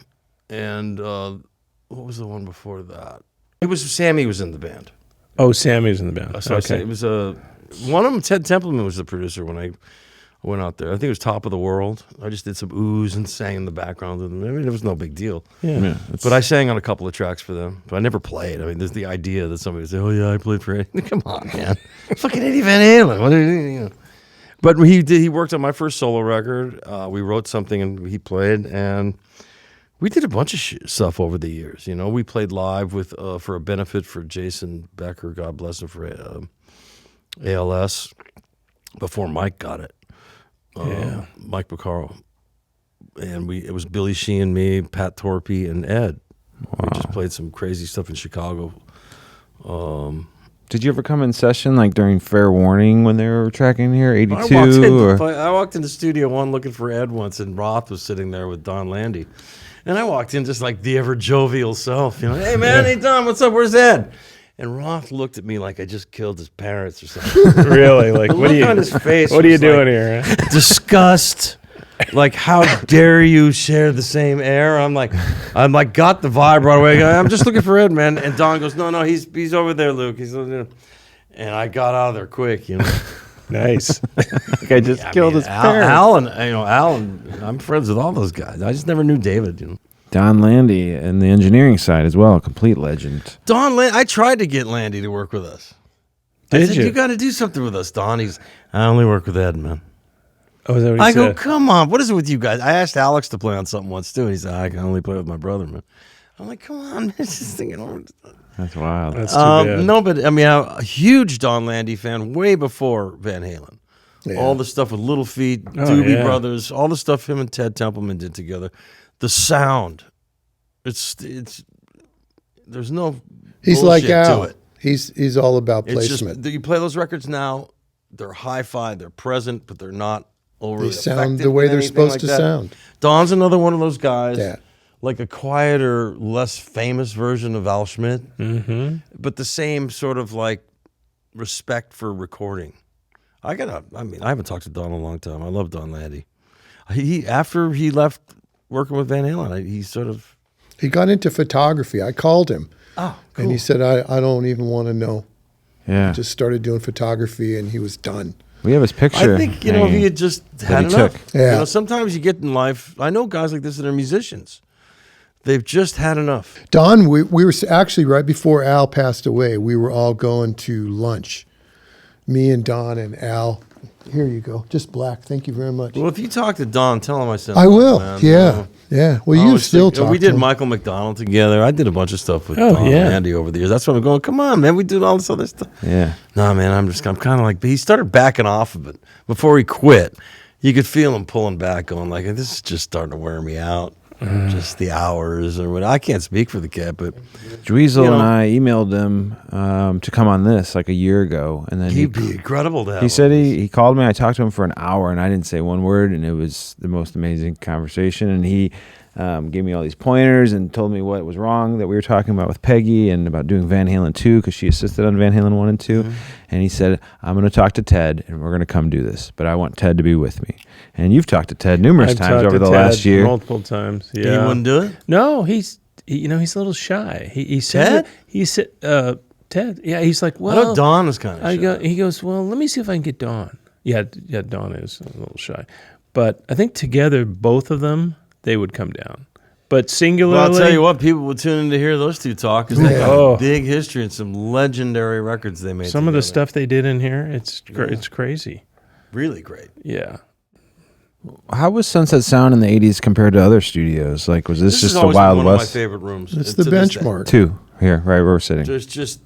and what was the one before that? It was Sammy was in the band. Oh, Sammy was in the band. So Okay. it was one of them. Ted Templeman was the producer when I went out there. I think it was Top of the World. I just did some oohs and sang in the background with them. I mean, it was no big deal. Yeah. But I sang on a couple of tracks for them. But I never played. I mean, there's the idea that somebody would say, "Oh yeah, I played for Eddie." Come on, man, fucking Eddie Van Halen. What you know? But he worked on my first solo record. We wrote something and he played, and we did a bunch of stuff over the years. You know, we played live with for a benefit for Jason Becker, God bless him, for ALS before Mike got it. Mike Bacaro. And it was Billy Sheehan, me, Pat Torpy, and Ed. Wow. We just played some crazy stuff in Chicago. Did you ever come in session like during Fair Warning when they were tracking here, 82? I walked into Studio One looking for Ed once, and Roth was sitting there with Don Landy. And I walked in just like the ever jovial self, you know, hey man, hey Don, what's up, where's Ed? And Roth looked at me like I just killed his parents or something. Really? Like, what are you on his face? What are you doing here? Disgust. Like, how dare you share the same air? I'm like, got the vibe right away. I'm just looking for Ed, man. And Don goes, no, he's over there, Luke. He's over there. And I got out of there quick, you know. Nice. Like I just killed his parents. Alan, I'm friends with all those guys. I just never knew David, you know. Don Landy and the engineering side as well, a complete legend. I tried to get Landy to work with us. I said, you got to do something with us, Don. I only work with Ed, man. Oh, is that what he said? I go, come on, what is it with you guys? I asked Alex to play on something once too, and he said, I can only play with my brother, man. I'm like, come on, man, just thinking. That's wild. That's too bad. No, but I mean, I'm a huge Don Landy fan, way before Van Halen. Yeah. All the stuff with Little Feat, Doobie Brothers, all the stuff him and Ted Templeman did together. The sound, it's there's no he's like Al. To it. He's all about placement. Just, you play those records now, they're hi-fi, they're present, but they're not overly they sound the way they're supposed to sound. Don's another one of those guys. Yeah. Like a quieter, less famous version of Al Schmitt, but the same sort of like respect for recording. I haven't talked to Don in a long time. I love Don Landy. After he left working with Van Halen, he got into photography. I called him. Oh, cool. And he said, I don't even want to know. Yeah. He just started doing photography and he was done. We have his picture. I think, if he had just had enough. Yeah. Sometimes you get in life, I know guys like this that are musicians. They've just had enough. Don, we were actually right before Al passed away, we were all going to lunch. Me and Don and Al. Here you go. Just black. Thank you very much. Well, if you talk to Don, tell him I sent I him, will. man. Yeah. Yeah. Well, you still talk We to did him. Michael McDonald together. I did a bunch of stuff with Don and Andy over the years. That's why I'm going, come on, man. We did all this other stuff. Yeah. No, man, I'm kind of like, but he started backing off of it. Before he quit, you could feel him pulling back, going like, this is just starting to wear me out. Just the hours or what. I can't speak for the cat, but Dweezil and I emailed him to come on this like a year ago, and then he'd be incredible to have. He said he called me. I talked to him for an hour, and I didn't say one word, and it was the most amazing conversation. And he gave me all these pointers and told me what was wrong that we were talking about with Peggy and about doing Van Halen 2 because she assisted on Van Halen 1 and 2. And he said, I'm going to talk to Ted and we're going to come do this, but I want Ted to be with me. And you've talked to Ted numerous times over the last year. Multiple times. Yeah. He wouldn't do it? No, he's a little shy. He said Ted. Yeah, he's like, well, I know Don is kind of shy. He goes, well, let me see if I can get Don. Yeah, Don is a little shy. But I think together, both of them, they would come down. But singularly... Well, I'll tell you what, people would tune in to hear those two talk because they got a big history and some legendary records they made Some of together. the stuff they did in here, it's crazy. Really great. Yeah. How was Sunset Sound in the 80s compared to other studios? Like, was this just is the always Wild one West? of my favorite rooms. It's the to this day. benchmark. Two, here, right where we're sitting. There's just...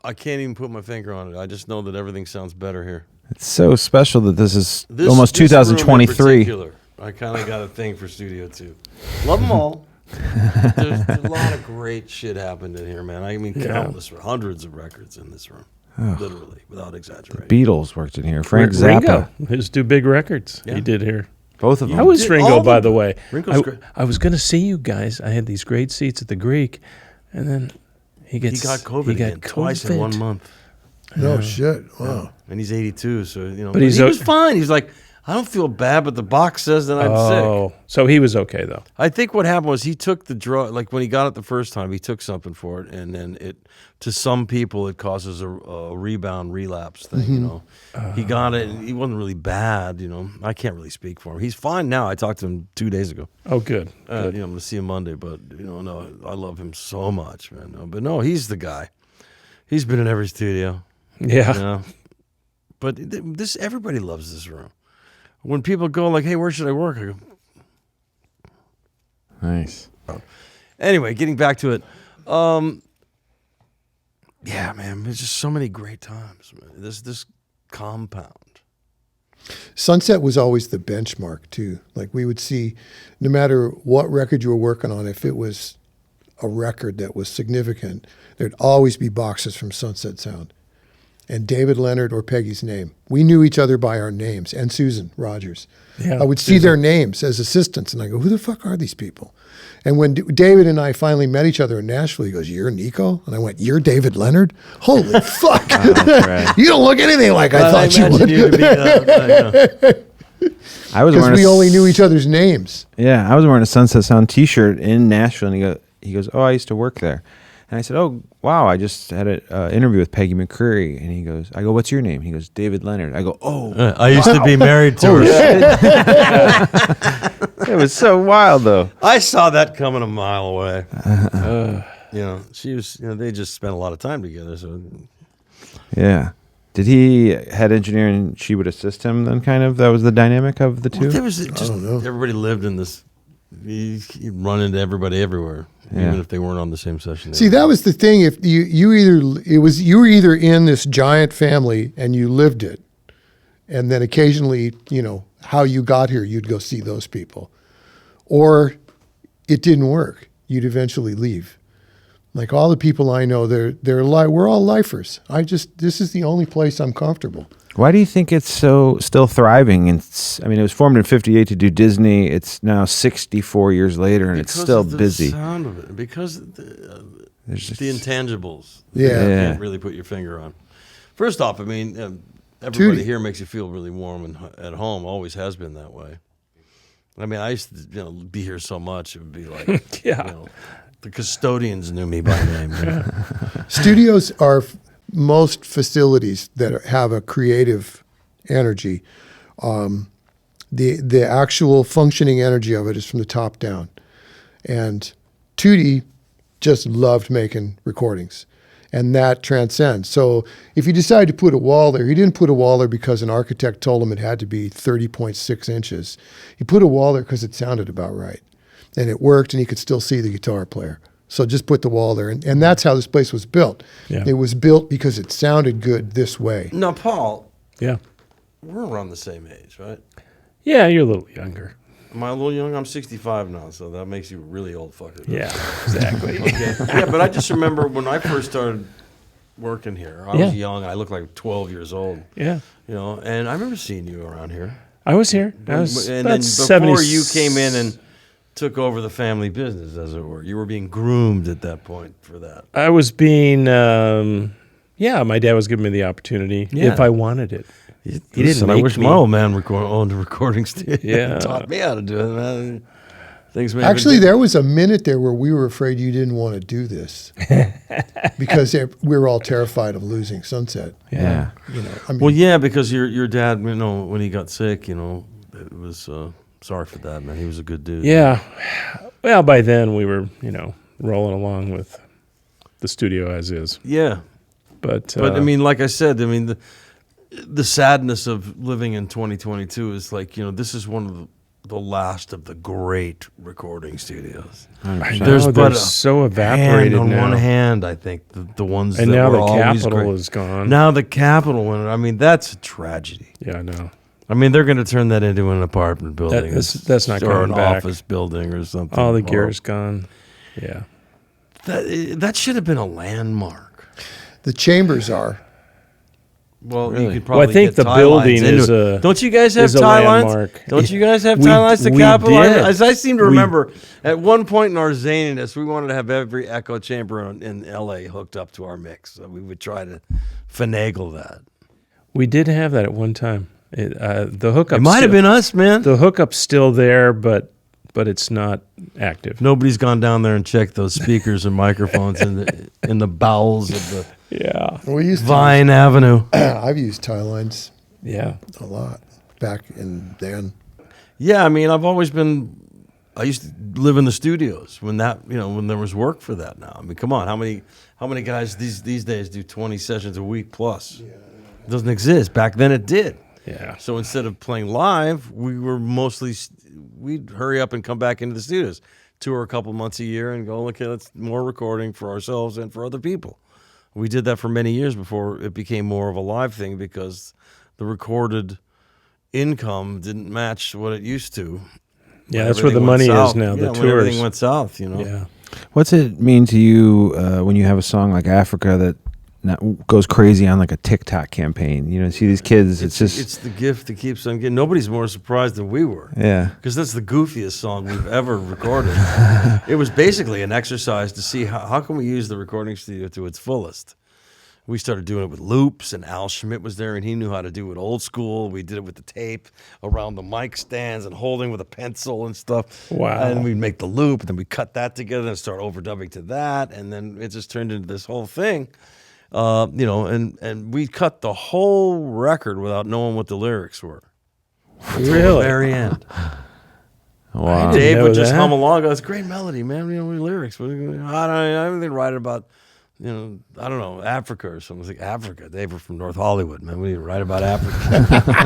I can't even put my finger on it. I just know that everything sounds better here. It's so special that this is This almost room in 2023. particular, I kind of got a thing for Studio 2. Love them all. There's a lot of great shit happened in here, man. I mean, countless, hundreds of records in this room. Literally, without exaggerating. Beatles worked in here. Frank Ringo, Zappa. his two big records he did here. Both of them. How was did Ringo, all by the- the way? Ringo's great. I was going to see you guys. I had these great seats at the Greek, and then he He got COVID again, twice in 1 month. No shit. Wow. And he's 82, so, But but he's he was fine. He's like, I don't feel bad, but the box says that I'm sick. Oh, so he was okay, though. I think what happened was he took the drug, like when he got it the first time, he took something for it, and then to some people, it causes a rebound relapse thing, He got it, and he wasn't really bad, I can't really speak for him. He's fine now. I talked to him 2 days ago. Oh, good. I'm going to see him Monday, but, no, I love him so much, man. No, but no, he's the guy. He's been in every studio. Yeah. But everybody loves this room. When people go like, hey, where should I work? I go, Nice. anyway, getting back to it. Yeah, man, there's just so many great times, man. This compound. Sunset was always the benchmark too. Like we would see, no matter what record you were working on, if it was a record that was significant, there'd always be boxes from Sunset Sound. And David Leonard or Peggy's name. We knew each other by our names, and Susan Rogers. Yeah, I would see their names as assistants, and I go, who the fuck are these people? And when David and I finally met each other in Nashville, he goes, you're Nico? And I went, you're David Leonard? Holy fuck. right. You don't look anything like I thought you would. You to be, I was Because wearing we only knew each other's names. Yeah, I was wearing a Sunset Sound T-shirt in Nashville, and he goes, oh, I used to work there. And I said, oh, wow, I just had an interview with Peggy McCreary. And I go, what's your name? He goes, David Leonard. I go, oh. I used to be married to her. It was so wild, though. I saw that coming a mile away. She was, they just spent a lot of time together. So Yeah. Did he head engineer and she would assist him then, kind of? That was the dynamic of the two? there was just, everybody lived in this. You'd run into everybody everywhere, even if they weren't on the same session. See, that was the thing. If you were either in this giant family and you lived it, and then occasionally, how you got here, you'd go see those people, or it didn't work. You'd eventually leave. Like all the people I know, we're all lifers. This is the only place I'm comfortable. Why do you think it's so still thriving? It was formed in '58 to do Disney. It's now 64 years later, and it's still of the busy. Sound of it, because the intangibles. Yeah. You Yeah. can't really put your finger on. First off, everybody Tutti. here makes you feel really warm and at home. Always has been that way. I used to be here so much it would be like the custodians knew me by name. Studios are most facilities that have a creative energy. The actual functioning energy of it is from the top down. And Tutti just loved making recordings. And that transcends. So if he decided to put a wall there, he didn't put a wall there because an architect told him it had to be 30.6 inches. He put a wall there because it sounded about right. And it worked, and he could still see the guitar player. So just put the wall there. And that's how this place was built. Yeah. It was built because it sounded good this way. Now, Paul, Yeah. we're around the same age, right? Yeah, you're a little younger. Am I a little young? I'm 65 now, so that makes you a really old fucker. Yeah, exactly. Okay. Yeah, but I just remember when I first started working here, I was young. I looked like 12 years old. Yeah. And I remember seeing you around here. I was here. I was And about then before 70, you came in and took over the family business, as it were. You were being groomed at that point for that. I was being, my dad was giving me the opportunity if I wanted it. He didn't make I wish me. my old man owned a recording studio. Yeah. Taught me how to do it. Man. Things Actually, there was a minute there where we were afraid you didn't want to do this because we were all terrified of losing Sunset. Yeah. You know, I mean, Well, yeah, because your dad, when he got sick, it was sorry for that, man. He was a good dude. Yeah. Well, by then we were, rolling along with the studio as is. Yeah. But I mean, like I said, the sadness of living in 2022 is like, this is one of the last of the great recording studios. I know, There's they're but a so hand evaporated on now. one hand, I think, the ones And that now were the always Capitol great. is gone. Now the Capitol went. I mean, that's a tragedy. Yeah, I know. I mean, they're going to turn that into an apartment building. That's not or coming an back. office building or something. All the Horrible. gear's gone. Yeah. That should have been a landmark. the chambers are. Well, Really? you could Well, I probably think get the tie building lines into is it. a- Don't you guys have is a tie lines? landmark. Don't you guys have We- tie lines to we Capitol? did. As I seem to remember, at one point in our zaniness, we wanted to have every echo chamber in L.A. hooked up to our mix. So we would try to finagle that. We did have that at one time. The hookup It might have been us, man. The hookup's still there, but it's not active. Nobody's gone down there and checked those speakers and microphones in the bowels of the Yeah. We used Vine Avenue. I've used tie lines Yeah. a lot back in then. Yeah, I mean, I used to live in the studios when there was work for that now. I mean, come on, how many guys these days do 20 sessions a week plus? It doesn't exist. Back then it did. Yeah. So instead of playing live, we'd hurry up and come back into the studios, tour a couple months a year and go, okay, let's more recording for ourselves and for other people. We did that for many years before it became more of a live thing because the recorded income didn't match what it used to. Yeah, that's where the Everything money went is south. now, Yeah, the when tours. everything went south, Yeah. What's it mean to you when you have a song like Africa that goes crazy on like a TikTok campaign? You know, see these kids. It's the gift that keeps on getting. Nobody's more surprised than we were. yeah. Because that's the goofiest song we've ever recorded. It was basically an exercise to see how can we use the recording studio to its fullest. We started doing it with loops, and Al Schmitt was there, and he knew how to do it old school. We did it with the tape around the mic stands and holding with a pencil and stuff. Wow. And we'd make the loop, and then we'd cut that together and start overdubbing to that, and then it just turned into this whole thing. And we cut the whole record without knowing what the lyrics were. Until Really? the very end. Wow. didn't Dave know would just that. hum along. Go, it's a great melody, man. Lyrics. I don't even write about, I don't know, Africa or something. It's like Africa. Dave, we're from North Hollywood, man. We need to write about Africa.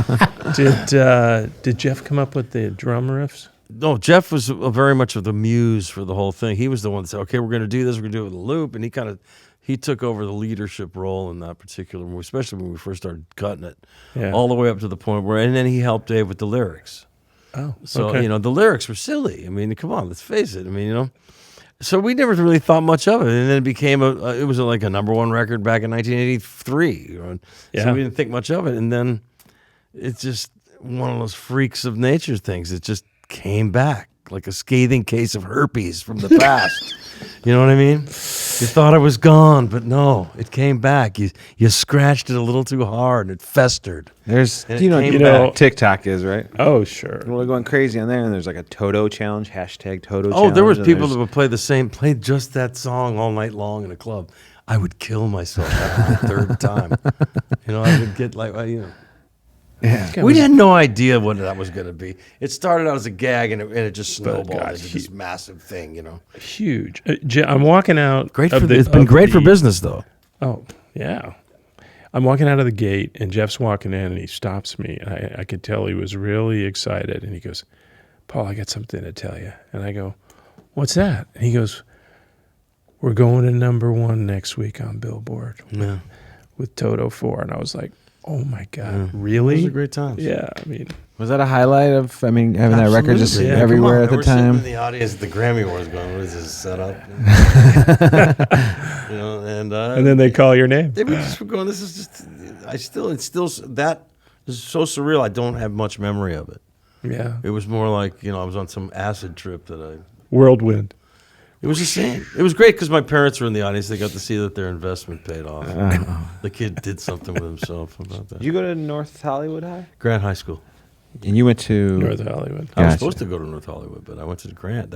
Did Jeff come up with the drum riffs? No, Jeff was very much of the muse for the whole thing. He was the one that said, okay, we're going to do this. We're going to do it with a loop. And he took over the leadership role in that particular movie, especially when we first started cutting it, Yeah. all the way up to the point where, and then he helped Dave with the lyrics. Oh, So, okay. the lyrics were silly. I mean, come on, let's face it. I mean, so we never really thought much of it. And then it became it was like a number one record back in 1983. Yeah. So we didn't think much of it. And then it's just one of those freaks of nature things. It just came back like a scathing case of herpes from the past. You know what I mean? You thought it was gone, but no, it came back. You scratched it a little too hard and it festered. There's And it you know came you know back. what TikTok is, right? Oh, sure. We're going crazy on there, and there's like a Toto challenge, hashtag Toto Oh, challenge. there was and people there's- that would play just that song all night long in a club. I would kill myself after the third time. I would get Yeah. we had no idea what that was going to be. It started out as a gag, and it just snowballed got into this massive thing. Huge. I'm walking out. Great of for the- it's been of great for the- business though. Oh, yeah. I'm walking out of the gate, and Jeff's walking in, and he stops me. And I could tell he was really excited. And he goes, Paul, I got something to tell you. And I go, what's that? And he goes, we're going to #1 next week on Billboard Yeah, with Toto IV. And I was like, oh, my God, it really? was a great time. Yeah, I mean, Was that a highlight of? I mean, having that record just Absolutely. everywhere at Come on, the we're sitting time. in the audience at the Grammy Awards, going, "What is this setup?" and then they call your name. They were just going, this is just, it's still, that is so surreal. I don't have much memory of it. Yeah. It was more like, I was on some acid trip that Whirlwind. it was the same. It was great because my parents were in the audience. They got to see that their investment paid off. The kid did something with himself about that. Did you go to North Hollywood High? Grant High School. And you went to North Hollywood. I was Gotcha. supposed to go to North Hollywood, but I went to Grant.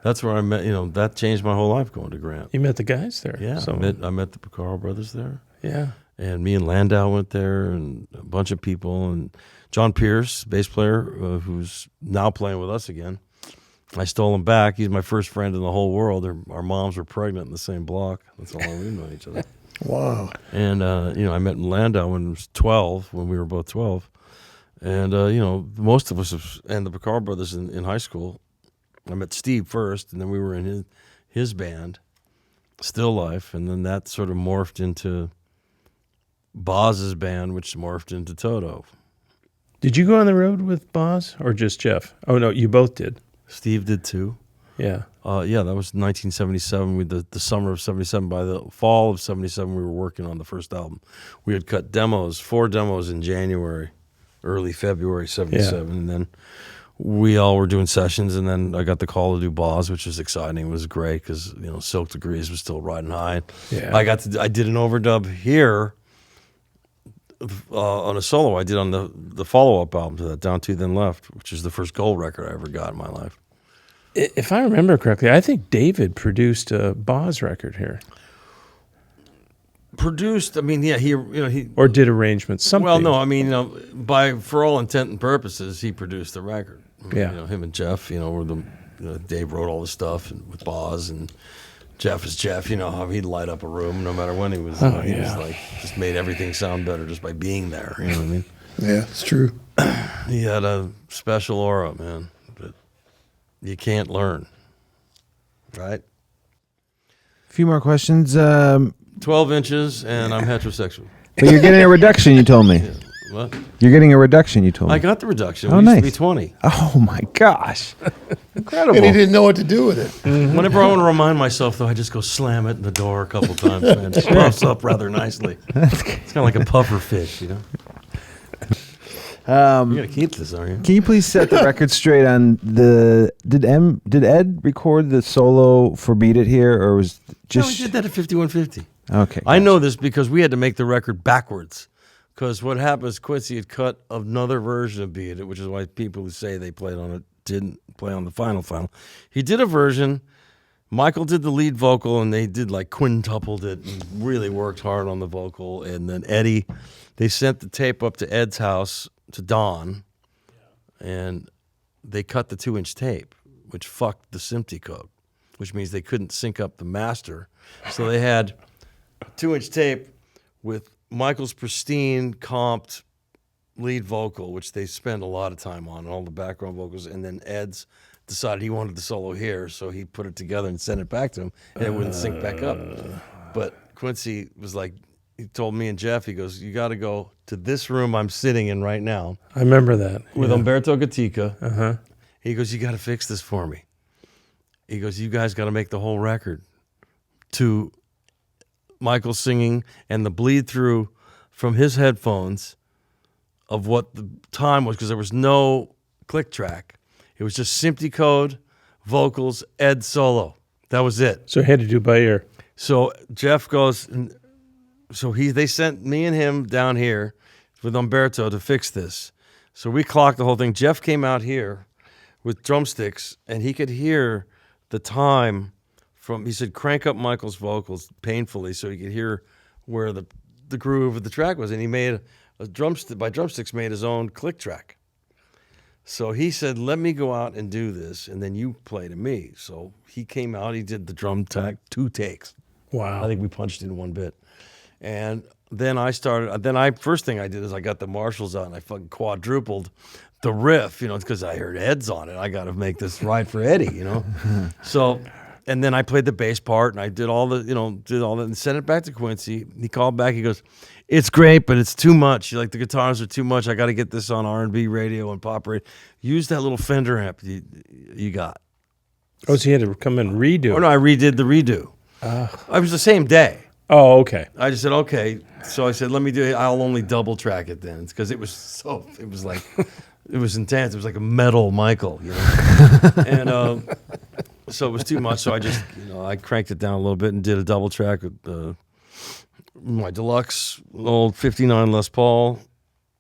That's where I met. That changed my whole life going to Grant. You met the guys there. Yeah, So, I met the Picaro brothers there, yeah. and me and Landau went there, and a bunch of people, and John Pierce, bass player, who's now playing with us again. I stole him back. He's my first friend in the whole world. Our moms were pregnant in the same block. That's how long we've known each other. Wow. And I met Landau when I was 12, when we were both 12. And most of us and the Picaro brothers in high school. I met Steve first, and then we were in his band, Still Life, and then that sort of morphed into Boz's band, which morphed into Toto. Did you go on the road with Boz or just Jeff? Oh, no, you both did. Steve did too. Yeah. Yeah, that was 1977. The summer of 77. By the fall of 77, we were working on the first album. We had cut 4 demos in January, early February 77, and then we all were doing sessions, and then I got the call to do Boz, which was exciting. It was great because Silk Degrees was still riding high. Yeah. I did an overdub here on a solo. I did on the follow-up album to that, Down Two Then Left, which is the first gold record I ever got in my life. If I remember correctly, I think David produced a Boz record here. Produced, he Or did arrangements, something. Well, no, for all intent and purposes, he produced the record. Yeah. Him and Jeff, were Dave wrote all the stuff with Boz, and Jeff is Jeff. How he'd light up a room no matter when he was. He was like just made everything sound better just by being there. You know what I mean? Yeah, it's true. He had a special aura, man, that you can't learn. Right? A few more questions. 12 inches, and I'm heterosexual. But you're getting a reduction, you told me. What? You're getting a reduction, you told me. I got the reduction. Oh, We used to nice. be 20. Oh, my gosh. Incredible. And he didn't know what to do with it. Whenever I want to remind myself, though, I just go slam it in the door a couple times, and it puffs up rather nicely. It's kind of like a puffer fish, You're going to keep this, aren't you? Can you please set the record straight on did Ed record the solo for Beat It here, or was just... No, we did that at 5150. Okay. I know this because we had to make the record backwards. Because what happened is Quincy had cut another version of Beat It, which is why people who say they played on it didn't play on the final. He did a version. Michael did the lead vocal, and they did quintupled it and really worked hard on the vocal. And then Eddie, they sent the tape up to Ed's house, to Don, and they cut the 2-inch tape, which fucked the SMPTE code, which means they couldn't sync up the master. So they had 2-inch tape with Michael's pristine comped lead vocal, which they spend a lot of time on, all the background vocals, and then Ed's decided he wanted the solo here, so he put it together and sent it back to him, and it wouldn't sync back up. But Quincy was like, he told me and Jeff, he goes, you got to go to this room I'm sitting in right now. I remember that. With Umberto Gatica. Uh-huh. He goes, you got to fix this for me. He goes, you guys got to make the whole record to Michael singing and the bleed through from his headphones of what the time was, because there was no click track. It was just SMPTE code, vocals, Ed solo. That was it. So he had to do by ear. So Jeff goes, they sent me and him down here with Umberto to fix this. So we clocked the whole thing. Jeff came out here with drumsticks, and he could hear the time he said, crank up Michael's vocals painfully so he could hear where the groove of the track was. And he made by drumsticks, made his own click track. So he said, let me go out and do this, and then you play to me. So he came out, he did the drum track, 2 takes. Wow. I think we punched in 1 bit. And then first thing I did is I got the Marshalls out and I fucking quadrupled the riff, because I heard Ed's on it. I got to make this right for Eddie, So, and then I played the bass part and I did all that and sent it back to Quincy. He called back, he goes, it's great, but it's too much. The guitars are too much. I got to get this on R&B radio and pop radio. Use that little Fender amp you got. Oh, so he had to come and redo. Oh, no, I redid the redo. It was the same day. Oh, okay. I just said, okay. So I said, let me do it. I'll only double track it then. Because it was like, it was intense. It was like a metal Michael, you know. And so it was too much. So I just, I cranked it down a little bit and did a double track with my deluxe old 59 Les Paul.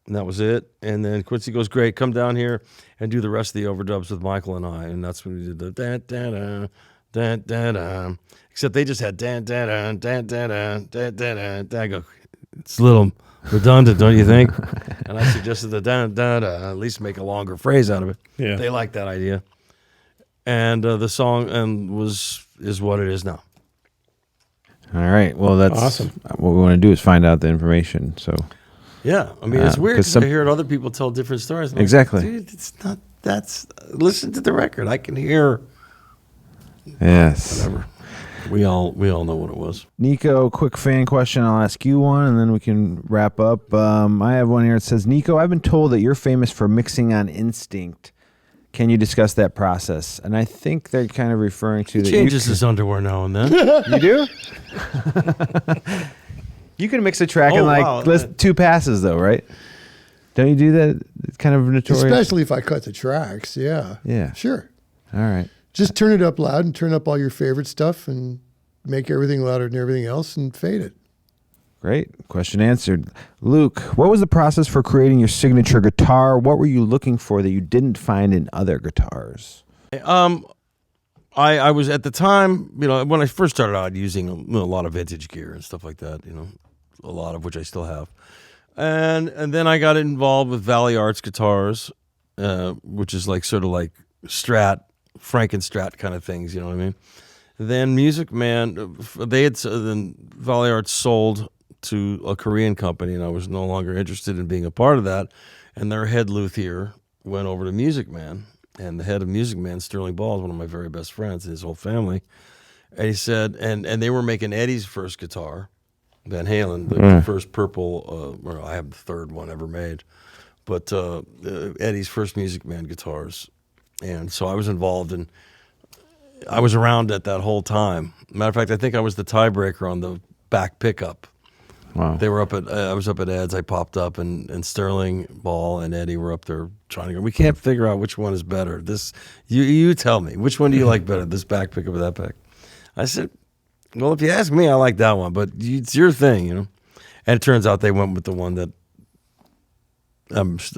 And that was it. And then Quincy goes, great, come down here and do the rest of the overdubs with Michael and I. And that's when we did the da-da-da, da-da-da. Except they just had da-da-da, da-da-da, da-da-da. I go, it's a little redundant, don't you think? And I suggested the da-da-da, at least make a longer phrase out of it. Yeah. They liked that idea. And the song is what it is now. All right. Well, that's awesome. What we want to do is find out the information. So yeah, I mean, it's weird 'cause because I hear other people tell different stories. I'm like, Exactly. dude, it's not. Listen to the record. I can hear. yes. Whatever. We all know what it was. Nico, quick fan question. I'll ask you one, and then we can wrap up. I have one here. It says, Nico, I've been told that you're famous for mixing on instinct. Can you discuss that process? And I think they're kind of referring to He changes his underwear now and then. You do? You can mix a track in like 2 passes, though, right? Don't you do that? It's kind of notorious. Especially if I cut the tracks. Yeah. Yeah. Sure. All right. Just turn it up loud and turn up all your favorite stuff and make everything louder than everything else and fade it. Great. Question answered. Luke, what was the process for creating your signature guitar? What were you looking for that you didn't find in other guitars? I was at the time, when I first started out using a lot of vintage gear and stuff like that, a lot of which I still have. And then I got involved with Valley Arts guitars, which is like sort of like Strat, Frankenstrat kind of things, you know what I mean? Then Music Man, then Valley Arts sold to a Korean company, and I was no longer interested in being a part of that. And their head luthier went over to Music Man, and the head of Music Man, Sterling Ball, is one of my very best friends, his whole family. And he said, and they were making Eddie's first guitar, Van Halen, the first purple, I have the third one ever made, but Eddie's first Music Man guitars. And so I was involved, and I was around at that whole time. Matter of fact, I think I was the tiebreaker on the back pickup. Wow. They were I was up at Ed's, I popped up, and Sterling Ball and Eddie were up there trying to go, we can't figure out which one is better. You tell me, which one do you like better, this back pickup or that back? I said, well, if you ask me, I like that one, but it's your thing, And it turns out they went with the one that,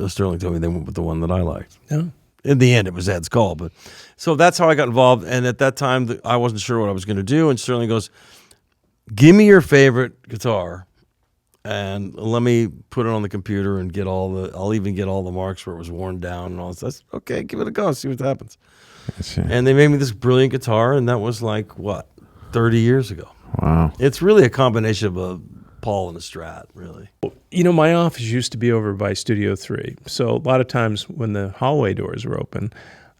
Sterling told me they went with the one that I liked. Yeah. In the end, it was Ed's call. But so that's how I got involved. And at that time, I wasn't sure what I was going to do. And Sterling goes, give me your favorite guitar and let me put it on the computer and I'll even get all the marks where it was worn down and all this. I said, okay, give it a go, see what happens. And they made me this brilliant guitar, and that was like, 30 years ago. Wow. It's really a combination of a Paul and a Strat, really. My office used to be over by Studio 3. So a lot of times when the hallway doors were open,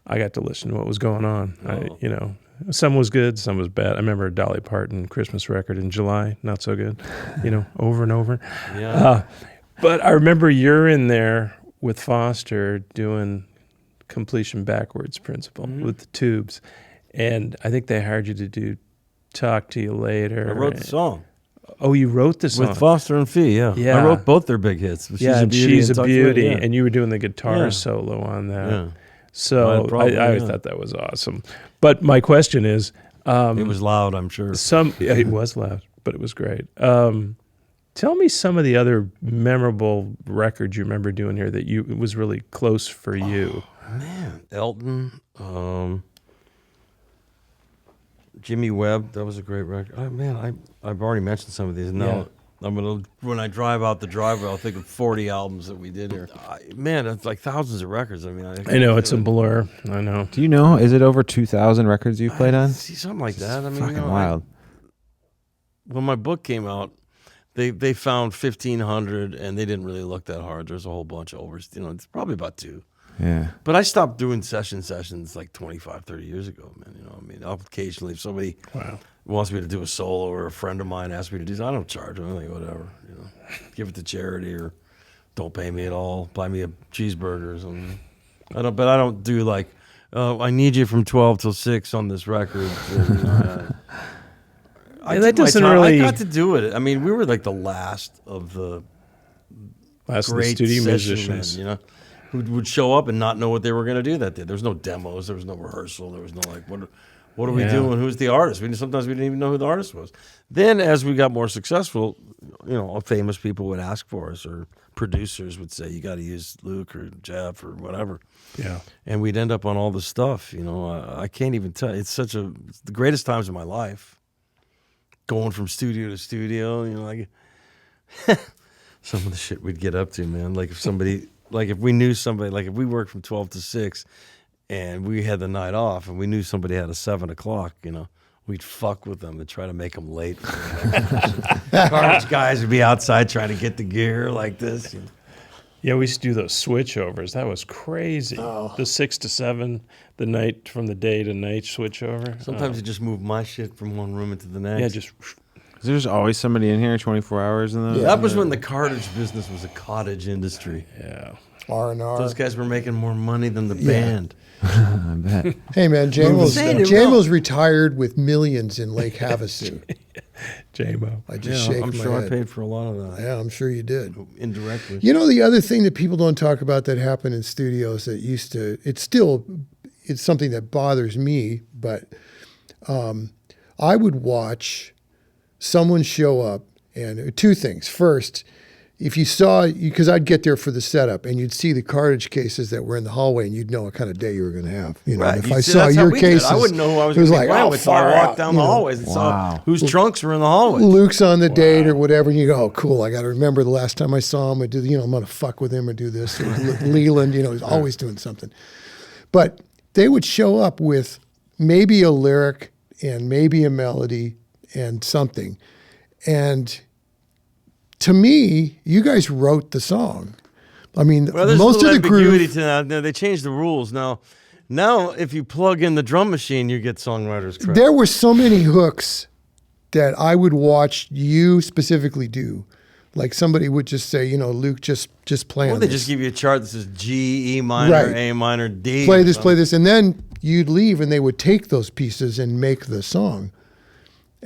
I got to listen to what was going on. Oh. Some was good, some was bad. I remember a Dolly Parton Christmas record in July, not so good, over and over. Yeah. But I remember you're in there with Foster doing completion backwards principle with the tubes. And I think they hired you to do Talk to You Later. I wrote the song. Oh, you wrote the song? With Foster and Fee, yeah. Yeah. I wrote both their big hits. She's a Beauty. Yeah. And you were doing the guitar solo on that. Yeah. So I always thought that was awesome. But my question is... it was loud, I'm sure. It was loud, but it was great. Tell me some of the other memorable records you remember doing here that it was really close for you. Man, Elton, Jimmy Webb, that was a great record. Oh, man, I've already mentioned some of these. Now, when I drive out the driveway, I'll think of 40 albums that we did here. It's like thousands of records. I know, it's a blur. I know. Do you know, is it over 2,000 records you've played on? See, something like that. Fucking wild. When my book came out, they found 1,500, and they didn't really look that hard. There's a whole bunch of overs. It's probably about 2. Yeah. But I stopped doing sessions like 25, 30 years ago, man. I'll occasionally, if somebody wants me to do a solo or a friend of mine asks me to do something, I don't charge them. I'm like, whatever, give it to charity or don't pay me at all. Buy me a cheeseburger or something. I don't do like, I need you from 12 till 6 on this record. Yeah, that doesn't really. I got to do it. I mean, we were like the last of the Last of the great studio session musicians. men, you know, who would show up and not know what they were going to do that day. There was no demos. There was no rehearsal. There was no like, what are we Yeah. doing? Who's the artist? Sometimes we didn't even know who the artist was. Then, as we got more successful, you know, famous people would ask for us, or producers would say, "You got to use Luke or Jeff or whatever." Yeah. And we'd end up on all this stuff. You know, I can't even tell. It's the greatest times of my life. Going from studio to studio, you know, like some of the shit we'd get up to, man. Like if we knew somebody, like if we worked from 12 to 6 and we had the night off and we knew somebody had a 7 o'clock, you know, we'd fuck with them to try to make them late. Cartage guys would be outside trying to get the gear like this. You know. Yeah, we used to do those switchovers. That was crazy. The 6 to 7, the night from the day to night switchover. Sometimes you just move my shit from one room into the next. Yeah, just There's always somebody in here 24 hours in the. That was when the cartage business was a cottage industry. yeah. R&R. Those guys were making more money than the band. I bet. Hey man, Saying it Jamel's retired with millions in Lake Havasu. J-Mo. I just shake I'm my sure I head. paid for a lot of that. Yeah, I'm sure you did. Indirectly. You know, the other thing that people don't talk about that happened in studios that used to, it's something that bothers me, but I would watch someone show up and two things. First, if you saw, because I'd get there for the setup and you'd see the cartage cases that were in the hallway and you'd know what kind of day you were going to have. You know, Right. and if You I see, saw that's how your we did. cases, I wouldn't know who I was it was going to like, be oh, playing with until I far walked out, down you the know. hallways and Wow. saw whose trunks were in the hallway. Luke's on the date or whatever, and you go, oh, cool, I got to remember the last time I saw him. I do, I'm going to fuck with him or do this. Or Leland, he's always doing something. But they would show up with maybe a lyric and maybe a melody and something. And to me, you guys wrote the song. I mean, Well, there's most a of little the ambiguity groove. to that. Now, they changed the rules. Now, if you plug in the drum machine, you get songwriters credit. There were so many hooks that I would watch you specifically do. Like somebody would just say, Luke, just play Or on they this. just give you a chart that says G, E minor, Right. A minor, D. Play this, or play this. And then you'd leave and they would take those pieces and make the song.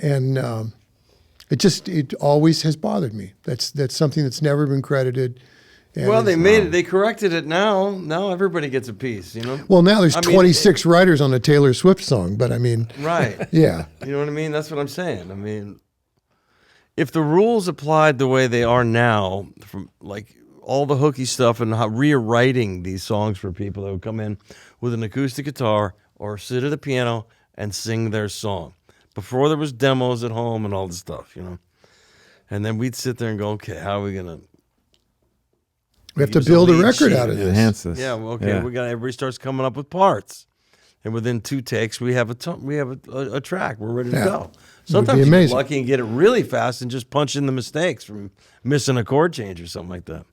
And it always has bothered me. That's something that's never been credited. And Well, they it's- made it. They corrected it now. Now everybody gets a piece, you know? Well, now there's I mean, 26 writers on a Taylor Swift song, but I mean, Right. yeah. You know what I mean? That's what I'm saying. I mean, if the rules applied the way they are now, from like all the hooky stuff and how rewriting these songs for people that would come in with an acoustic guitar or sit at a piano and sing their song. Before there was demos at home and all this stuff, And then we'd sit there and go, okay, how are we going to... We have to use build a lead record sheet. out of this. Enhance this. Yeah, well, okay, Yeah. everybody starts coming up with parts. And within 2 takes, we have a track. We're ready to Yeah. go. Sometimes you get amazing. lucky and get it really fast and just punch in the mistakes from missing a chord change or something like that.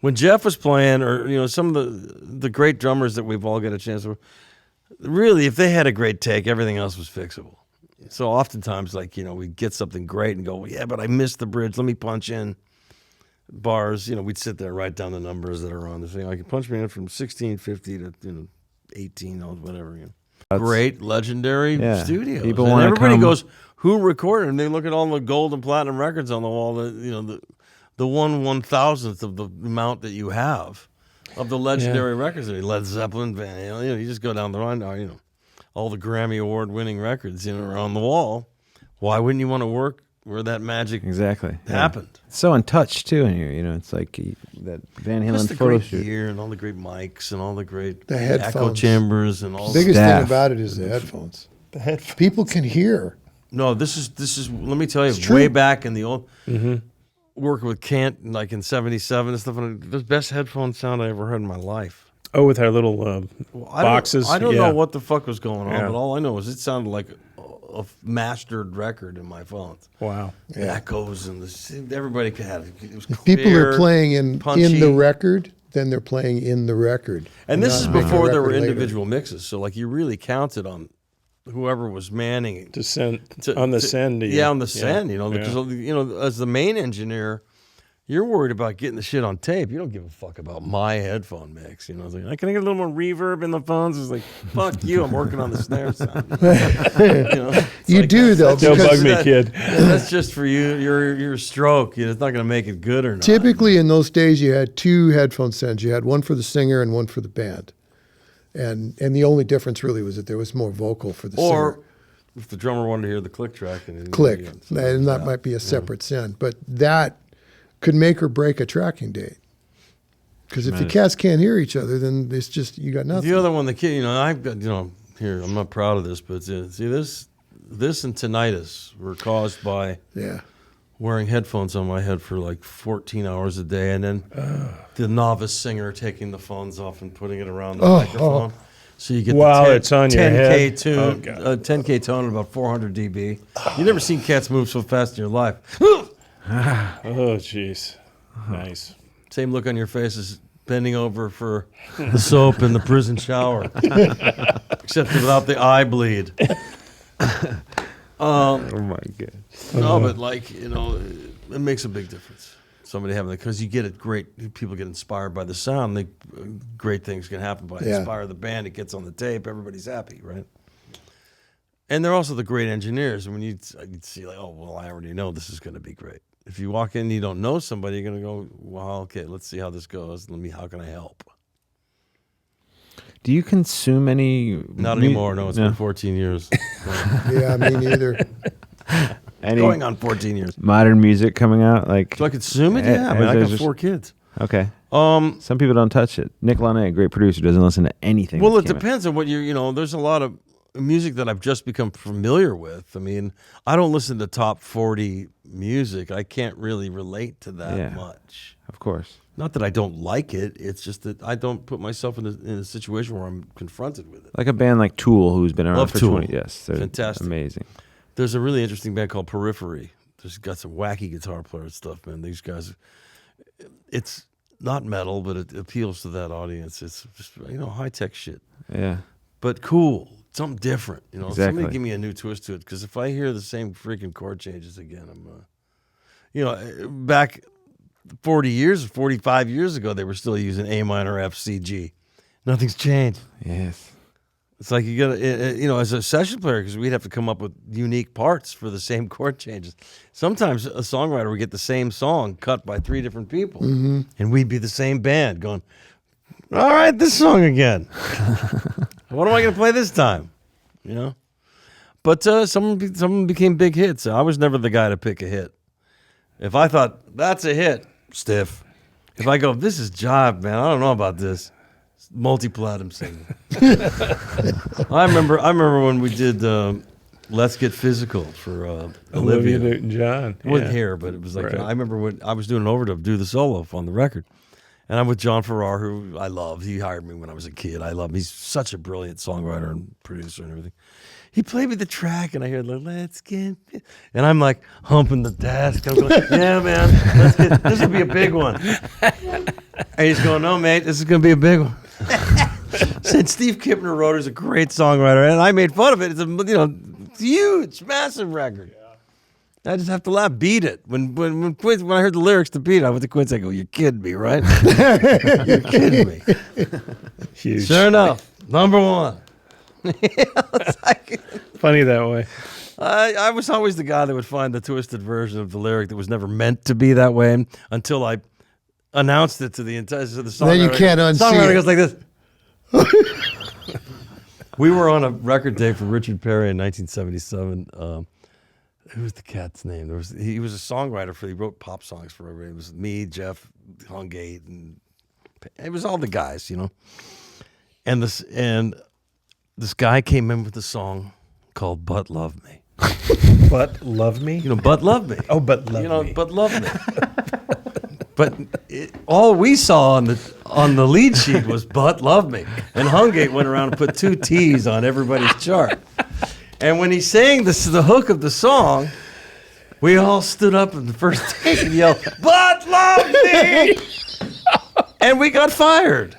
When Jeff was playing, or some of the great drummers that we've all got a chance to, really, if they had a great take, everything else was fixable. So oftentimes, we'd get something great and go, yeah, but I missed the bridge. Let me punch in bars. We'd sit there and write down the numbers that are on the thing. I could punch me in from 1650 to 18 or whatever. Great, legendary Yeah. studios. People and wanna everybody come- goes, who recorded? And they look at all the gold and platinum records on the wall. The 1/1000th of the amount that you have of the legendary records. Led Zeppelin, Van Halen. You just go down the line now. All the Grammy award winning records are on the wall. Why wouldn't you want to work where that magic Exactly. Yeah. happened? It's so untouched too in here. It's like that Van Plus Halen the photo great shoot. gear and all the great mics and all the great The echo headphones. chambers and all. Biggest Staff. thing about it is the headphones. The headphones. People can hear. No, this is. Let me tell you, It's true. way back in the old working with Kent, like in '77 and stuff. The best headphone sound I ever heard in my life. Oh, with our little boxes. I don't Yeah. know what the fuck was going on, Yeah. but all I know is it sounded like a mastered record in my phones. Wow. The echoes and everybody could have it. It was If people clear, are playing in punchy. the record, then they're playing in the record. And this not is making a before there were record later. individual mixes, so you really counted on whoever was manning it. On the send. Yeah, on the send, because Yeah. as the main engineer, You're worried about getting the shit on tape. You don't give a fuck about my headphone mix. You know, it's like, can I get a little more reverb in the phones? It's like, fuck you. I'm working on the snare sound. You know, You like, do though, Don't because bug me, kid. That's just for you. Your stroke. You know, it's not going to make it good or not. typically in those days you had two headphone stands. You had one for the singer and one for the band, and the only difference really was that there was more vocal for the Or singer. if the drummer wanted to hear the click track, and Click, and that might be a separate send, but that could make or break a tracking date. Because if the cats can't hear each other, then it's just you got nothing. The other one, the kid, you know, I've got, you know, here, I'm not proud of this, but see this and tinnitus were caused by Yeah. wearing headphones on my head for like 14 hours a day, and then the novice singer taking the phones off and putting it around the microphone. So you get While the it's on your 10K head? tune, Oh, God. 10K tone at about 400 dB. You've never seen cats move so fast in your life. Oh, jeez. Nice. Same look on your face as bending over for the soap in the prison shower, except without the eye bleed. Oh my god. No, but like, you know, it makes a big difference. Somebody having that, because you get it great. People get inspired by the sound. Great things can happen by inspire the band. It gets on the tape. Everybody's happy, right? And they're also the great engineers. And when you'd see like, oh well, I already know this is going to be great. If you walk in and you don't know somebody, you're going to go, well, okay, let's see how this goes. How can I help? Do you consume any? Not anymore. No, it's been 14 years. Yeah, me neither. Any Going on 14 years. modern music coming out? Like, Do I consume it? Yeah, man. I got just 4 kids. okay. Some people don't touch it. Nick Launay, great producer, doesn't listen to anything. Well, that it came out. depends on what you know, there's a lot of music that I've just become familiar with. I mean, I don't listen to top 40 music. I can't really relate to that much. Of course. Not that I don't like it. It's just that I don't put myself in a situation where I'm confronted with it. Like a band like Tool, who's been around Love for Tool. 20 years. They're Fantastic. amazing. There's a really interesting band called Periphery. There's got some wacky guitar player stuff, man. These guys, it's not metal, but it appeals to that audience. It's just, you know, high-tech shit. Yeah. But cool, something different. You know, Exactly. somebody give me a new twist to it. Because if I hear the same freaking chord changes again, I'm, you know, back 45 years ago, they were still using A minor, F, C, G. Nothing's changed. Yes. It's like you gotta, you know, as a session player, because we'd have to come up with unique parts for the same chord changes. Sometimes a songwriter would get the same song cut by 3 different people, and we'd be the same band going, all right, this song again. What am I going to play this time? You know? But some of them became big hits. I was never the guy to pick a hit. If I thought, that's a hit, stiff. If I go, this is jive, man, I don't know about this. Multi-platinum single. I remember when we did Let's Get Physical for Olivia. Newton-John. It wasn't here, but it was like, Right. I remember when I was doing an overdub, do the solo on the record. And I'm with John Farrar, who I love. He hired me when I was a kid. I love him. He's such a brilliant songwriter and producer and everything. He played me the track, and I heard, let's get... And I'm like humping the desk. I'm going, yeah, man, this will be a big one. And he's going, no, mate, this is going to be a big one. Said Steve Kipner wrote it. He's a great songwriter, and I made fun of it. It's a it's huge, massive record. I just have to laugh. Beat it. When I heard the lyrics to Beat It, I went to Quincy. I go, you're kidding me, right? You're kidding me. Huge. Sure enough, number 1. It's like, Funny that way. I was always the guy that would find the twisted version of the lyric that was never meant to be that way until I announced it to the entire songwriter. Then you can't unsee Songwriter it. goes like this. We were on a record day for Richard Perry in 1977. Who was the cat's name? He was a songwriter he wrote pop songs for everybody. It was me, Jeff Hungate, and it was all the guys, you know. And this guy came in with a song called "But Love Me." But love me? You know, "But Love Me." Oh, but love You know, me. "But Love Me." But all we saw on the lead sheet was "But Love Me," and Hungate went around and put 2 T's on everybody's chart. And when he sang the hook of the song, we all stood up in the first take and yelled, "But love me!" And we got fired.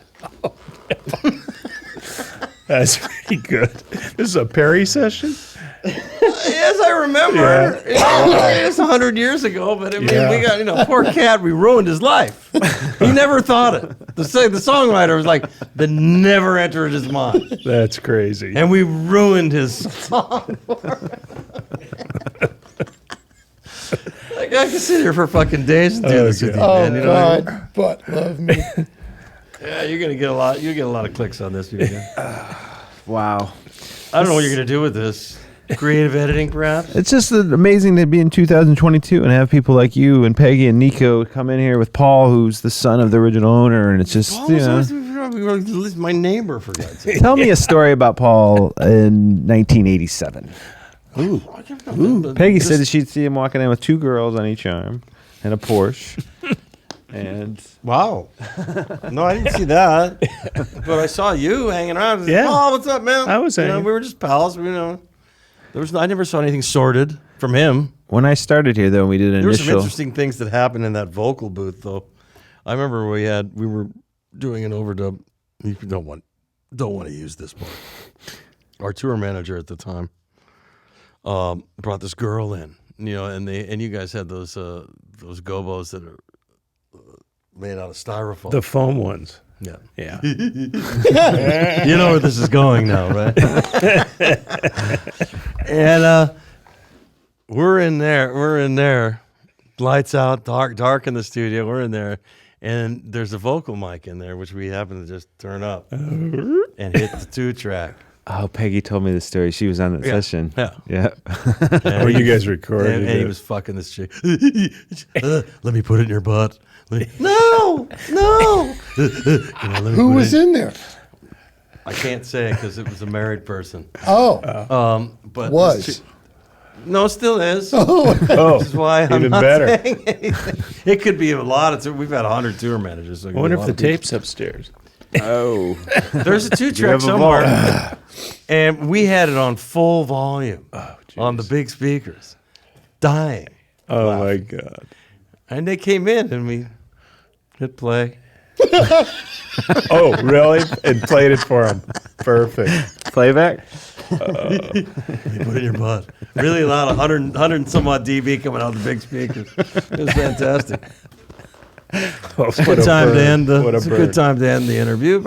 That's pretty good. This is a Perry session? Yes, I remember. It's 100 years ago, but I mean, we got, poor cat, we ruined his life. He never thought it. The songwriter was like, that never entered his mind. That's crazy. And we ruined his song. Like, I could sit here for fucking days and do this with you, man. You know what I mean? But love me. Yeah, you're gonna get a lot. You get a lot of clicks on this. Wow. I don't know what you're gonna do with this. Creative editing, perhaps. It's just amazing to be in 2022 and have people like you and Peggy and Nico come in here with Paul, who's the son of the original owner, and it's just My neighbor, for God's sake. Tell me a story about Paul in 1987. Ooh. Peggy said that she'd see him walking in with 2 girls on each arm and a Porsche. And wow. No, I didn't see that. But I saw you hanging around. Yeah. Oh, what's up, man? I was hanging. We were just pals. I never saw anything sordid from him. when I started here, though, we did an There were some initial. interesting things that happened in that vocal booth, though. I remember we were doing an overdub. You don't want to use this part. Our tour manager at the time brought this girl in, and you guys had those gobos that are made out of styrofoam. The foam ones. Yeah. Yeah. You know where this is going now, right? And we're in there, lights out, dark in the studio. We're in there, and there's a vocal mic in there, which we happen to just turn up and hit the 2-track. Oh, Peggy told me the story. She was on that session. Yeah. Oh, you guys recorded and it. he was fucking this chick. Let me put it in your butt. No. Who was in there? I can't say because it was a married person. Oh, But was. No, still is. Oh, This is why I'm even not better. saying anything. It could be a lot of. We've had 100 tour managers. So I wonder if the tape's upstairs. Oh. There's a 2-track have a somewhere, and we had it on full volume on the big speakers, dying. Oh, my God. And they came in, and we hit play. Oh, really? And played it for him. Perfect. Playback? You put it in your butt. Really loud, 100 and some odd dB coming out the big speakers. It was fantastic. Oh, It's a good time to end the. What a It's a bird. good time to end the interview.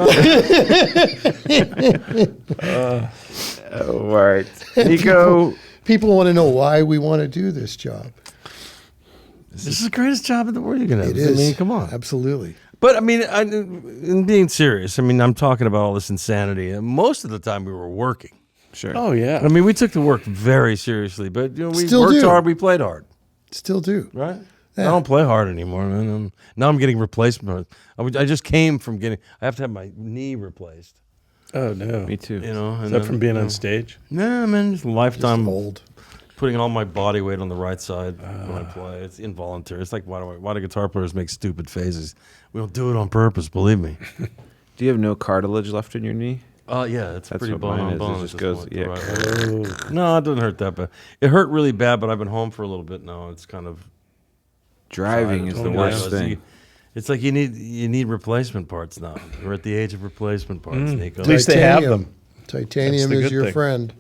Oh, right. Nico. People want to know why we want to do this job. This is the greatest job in the world you're gonna have. It is. I mean, come on. Absolutely. But I mean, in being serious, I mean, I'm talking about all this insanity. And most of the time, we were working. Sure. Oh, yeah. I mean, we took the work very seriously, but we Still worked do. hard. We played hard, Still do. right? Yeah. I don't play hard anymore, man. Now I'm getting replacement. I just came from getting. I have to have my knee replaced. Oh, no. Me too. And Is that from being you know, on stage? Nah, man, just a lifetime Old. putting all my body weight on the right side when I play. It's involuntary. It's like why do guitar players make stupid faces? We don't do it on purpose, believe me. Do you have no cartilage left in your knee? Yeah, it's That's pretty what bone mine on is. bone. It at just this goes, point, yeah. right. No, it doesn't hurt that bad. It hurt really bad, but I've been home for a little bit now. It's kind of Driving is the Oh, worst yeah. thing. It's like you need replacement parts now. We're at the age of replacement parts, Nico. At least they have Titanium. them. Titanium That's the is good your thing. friend.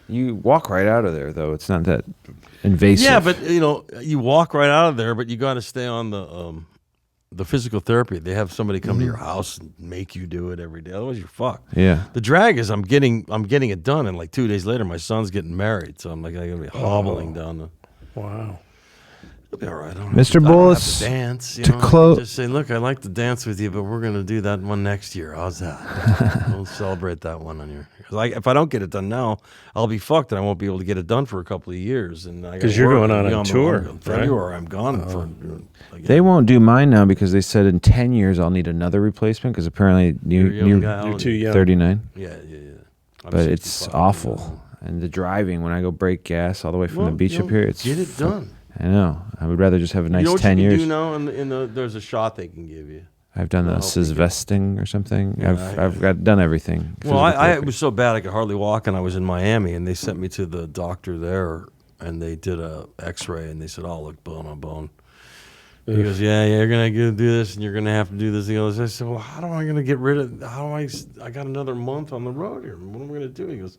You walk right out of there, though. It's not that invasive. Yeah, but you walk right out of there, but you got to stay on the physical therapy. They have somebody come to your house and make you do it every day. Otherwise, you're fucked. Yeah. The drag is I'm getting it done, and like 2 days later, my son's getting married, so I'm like I gotta be hobbling down the. Wow. It'll be all right. I don't Mr. have to- I don't have Bullis, to dance. to close- Just say, look, I like to dance with you, but we're gonna do that one next year. How's that? We'll celebrate that one on your. Like, if I don't get it done now, I'll be fucked, and I won't be able to get it done for a couple of years. And Because you're going on a tour, February, I'm gone for. Again. They won't do mine now because they said in 10 years I'll need another replacement because apparently You're a young you're guy, You're too young. 39. Yeah. I'm But it's 65 awful. now. And the driving, when I go break gas all the way from the Well, beach up here, it's get it done. I know. I would rather just have a nice you know what 10 you years. can do now? There's a shot they can give you. I've done the That'll help you. Sysvesting or something. Yeah, I've done everything. Well, I Physical therapy. was so bad I could hardly walk, and I was in Miami, and they sent me to the doctor there, and they did a X-ray, and they said, "Oh, look, bone on bone." He goes, "Yeah, you're gonna do this, and you're gonna have to do this." He goes, I said, "Well, how am I gonna get rid of? I got another month on the road here. What am I gonna do?" He goes,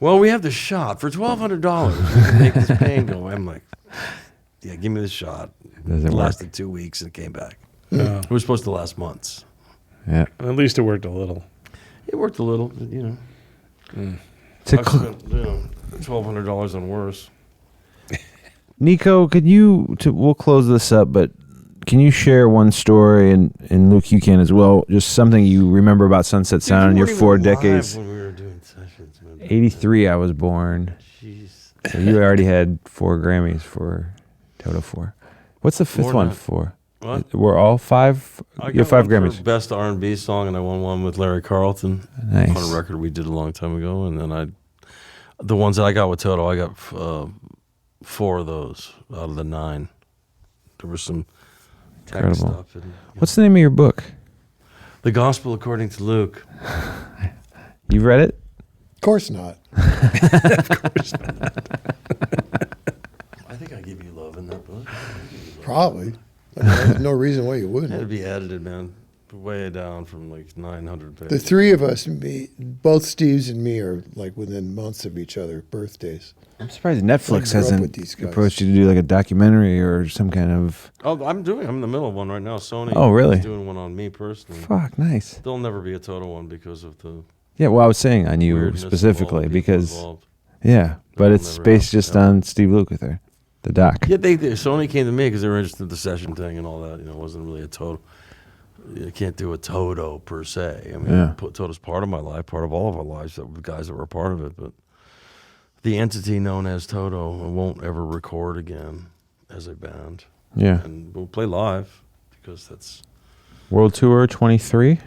well, we have the shot for $1,200. We can make this pain go. I'm like, yeah, give me the shot. Doesn't It work. lasted 2 weeks and it came back. It was supposed to last months. Yeah. At least it worked a little. It worked a little, you know. To I've spent, you know, $1,200 on worse. Nico, we'll close this up, but can you share one story, and Luke, you can as well, just something you remember about Sunset Sound in your 4 decades? When we were doing sessions, man. 83, I was born. Jeez. So you already had 4 Grammys for Toto IV. What's the 5th More one than that. for? What? Were all 5? I You have got 5 one Grammys. for Best R&B song, and I won one with Larry Carlton Nice. on a record we did a long time ago. And then the ones that I got with Toto, I got 4 of those out of the 9. There was some tech Incredible. stuff. And, What's the name of your book? The Gospel According to Luke. You've read it? Of course not. I think I give you love in that book. Probably. I mean, there's no reason why you It had to wouldn't. be edited, man. Way down from like 900 pages. The 3 of us, both Steve's and me, are like within months of each other birthdays. I'm surprised Netflix I grew up with hasn't these guys. approached you to do like a documentary or some kind of... Oh, I'm in the middle of one right now. Sony Oh, really? is doing one on me personally. Fuck, nice. There'll never be a Toto one because of the Yeah, well, I was saying on you weirdness of all specifically the people because... involved. Yeah, but They'll it's never based have- just yeah. on Steve Lukather, the doc. Yeah, Sony came to me because they were interested in the session thing and all that. You know, it wasn't really a Toto. You can't do a Toto per se. I mean, Yeah. Toto's part of my life, part of all of our lives. The guys that were a part of it, but the entity known as Toto won't ever record again as a band, Yeah. and we'll play live because that's World Tour 23,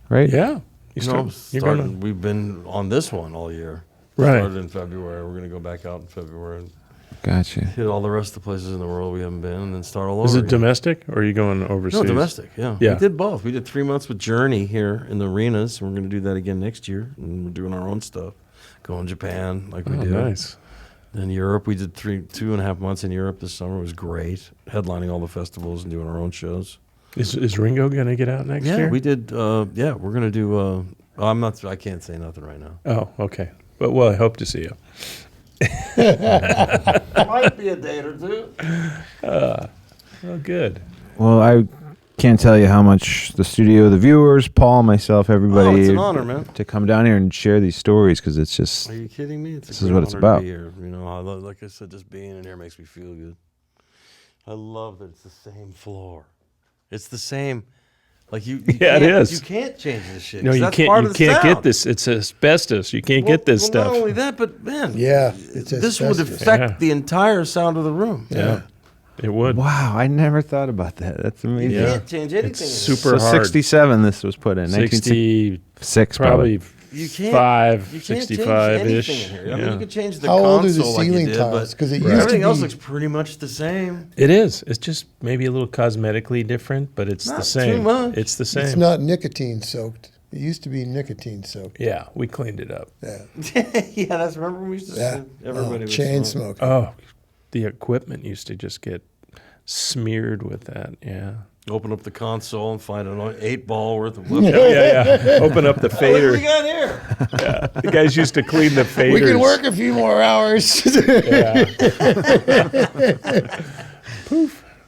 right? Yeah. You're starting. gonna, We've been on this one all year. Right. Started in February. We're gonna go back out in February and Gotcha. hit all the rest of the places in the world we haven't been, and then start all over. is it again. domestic or are you going overseas? No, domestic. Yeah. Yeah. We did both. We did 3 months with Journey here in the arenas, and we're gonna do that again next year. And we're doing our own stuff. Going Japan like we Oh, did. nice. Then Europe, we did 2.5 months in Europe this summer. It was great, headlining all the festivals and doing our own shows. Is Ringo going to get out next year? We did. Yeah, we're gonna do. I'm not. I can't say nothing right now. Oh, okay. But well, I hope to see you. Might be a date or two. Oh, good. Well, I can't tell you how much the studio, the viewers, Paul, myself, everybody, Oh, it's an honor, man. to come down here and share these stories because it's just Are you kidding me? It's This a is great what it's honor to about. be here. You know, like I said, just being in here makes me feel good. I love that it's the same floor. It's the same. Like you Yeah, it can't- is. You can't change this shit. No, 'cause you that's can't. part You of the can't sound. get this. It's asbestos. You can't get this stuff. Not only that, but man, Yeah, it's this would asbestos. affect Yeah. the entire sound of the room. Yeah, it would. wow. I never thought about that. That's You amazing. Yeah. can't change anything. It's in super So hard. 67, this was put in 60, 1966, probably You can't. 5, You can't change 65-ish. anything in here. I mean, Yeah. you could change the How old are the console like you ceiling did, tiles? but 'Cause it used to everything else be- looks pretty much the same. It is. It's just maybe a little cosmetically different, but it's Not the too same. much. It's the same. It's not nicotine soaked. It used to be nicotine soaked. Yeah, we cleaned it up. Yeah. Yeah, that's remember when we used to Yeah. everybody was chain smoking. smoking. Oh, the equipment used to just get smeared with that. Yeah. Open up the console and find an 8-ball worth of Yeah. Open up the What do fader. we got here? The guys used to clean the faders. We can work a few more hours. Yeah.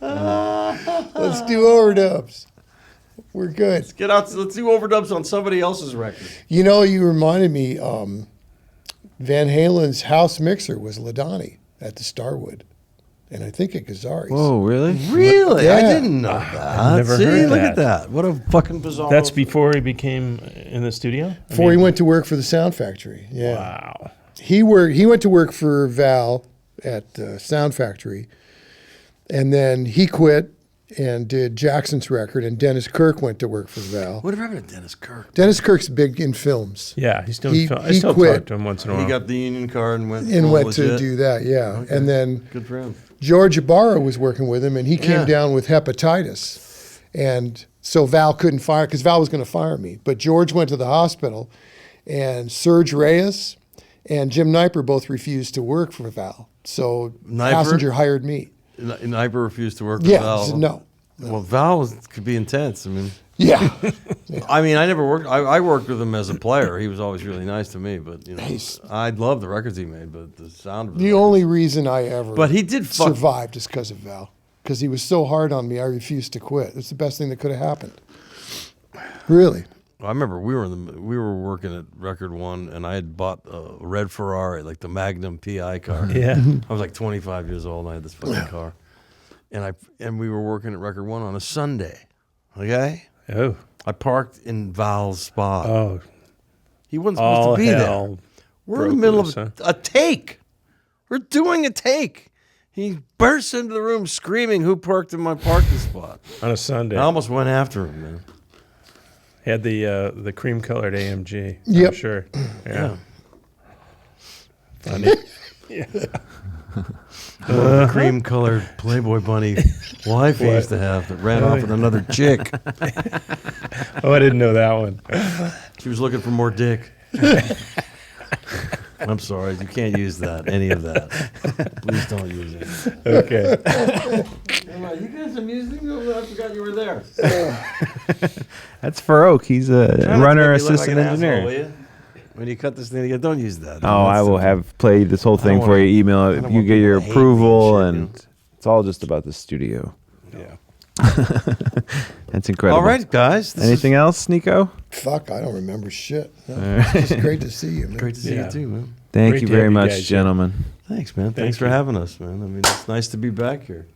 Let's do overdubs. We're good. Get out. Let's do overdubs on somebody else's record. You know, you reminded me. Van Halen's house mixer was Ladani at the Starwood, and I think at Gazzari's. Whoa, really? Really? I Yeah. didn't know that. never See, heard look that. at that. What a fucking bizarre. That's before he became in the studio? I Before he mean, went to work for the Sound Factory. Yeah. Wow. He went to work for Val at Sound Factory, and then he quit and did Jackson's record. And Dennis Kirk went to work for Val. Whatever happened to Dennis Kirk? Dennis Kirk's big in films Yeah, he's still. He- I he still quit. talk to him once in a while. He got the union card and went. and full went to legit. do that. Yeah, Okay. and then Good for him. George Ibarra was working with him, and he came Yeah. down with hepatitis, and so Val couldn't fire because Val was going to fire me, but George went to the hospital, and Serge Reyes and Jim Kniper both refused to work for Val. So Kniper? Passenger hired me. Kniper refused to work with Yeah, Val. he said no. Well, Val could be intense. I mean, Yeah. I never worked. I worked with him as a player. He was always really nice to me. But I love the records he made. But the sound of The only reason I ever But he did fuck. survived is because of Val. Because he was so hard on me, I refused to quit. It's the best thing that could have happened. Really. I remember we were working at Record One, and I had bought a red Ferrari, like the Magnum PI car. Yeah. I was like 25 years old, and I had this fucking car, and we were working at Record One on a Sunday. Okay, Oh. I parked in Val's spot. Oh. He wasn't supposed All to be hell there. We're in the broke middle loose, of a take. We're doing a take. He bursts into the room screaming, "Who parked in my parking spot?" On a Sunday. I almost went after him, man. He had the cream colored AMG. Yep. I'm sure. Yeah. Funny. The cream-colored Playboy bunny wife he used to have that ran off with another chick. Oh, I didn't know that one. She was looking for more dick. I'm sorry, you can't use that. Any of that. Please don't use it. Okay. You got some music? I forgot you were there. That's Farouk. He's a runner, assistant engineer. Asshole, when you cut this thing together, don't use that. Oh, I will have played this whole thing don't for wanna- you. Email I it. don't You want get your people to hate me and approval, shit, and it's all just about the studio. Yeah. That's incredible. All right, guys. Anything else, Nico? Fuck, I don't remember shit. No, it's just great to see you, man. Great to see Yeah. you too, man. Thank Great you to very have you much, guys here. gentlemen. Thanks, man. Thanks for you. having us, man. It's nice to be back here.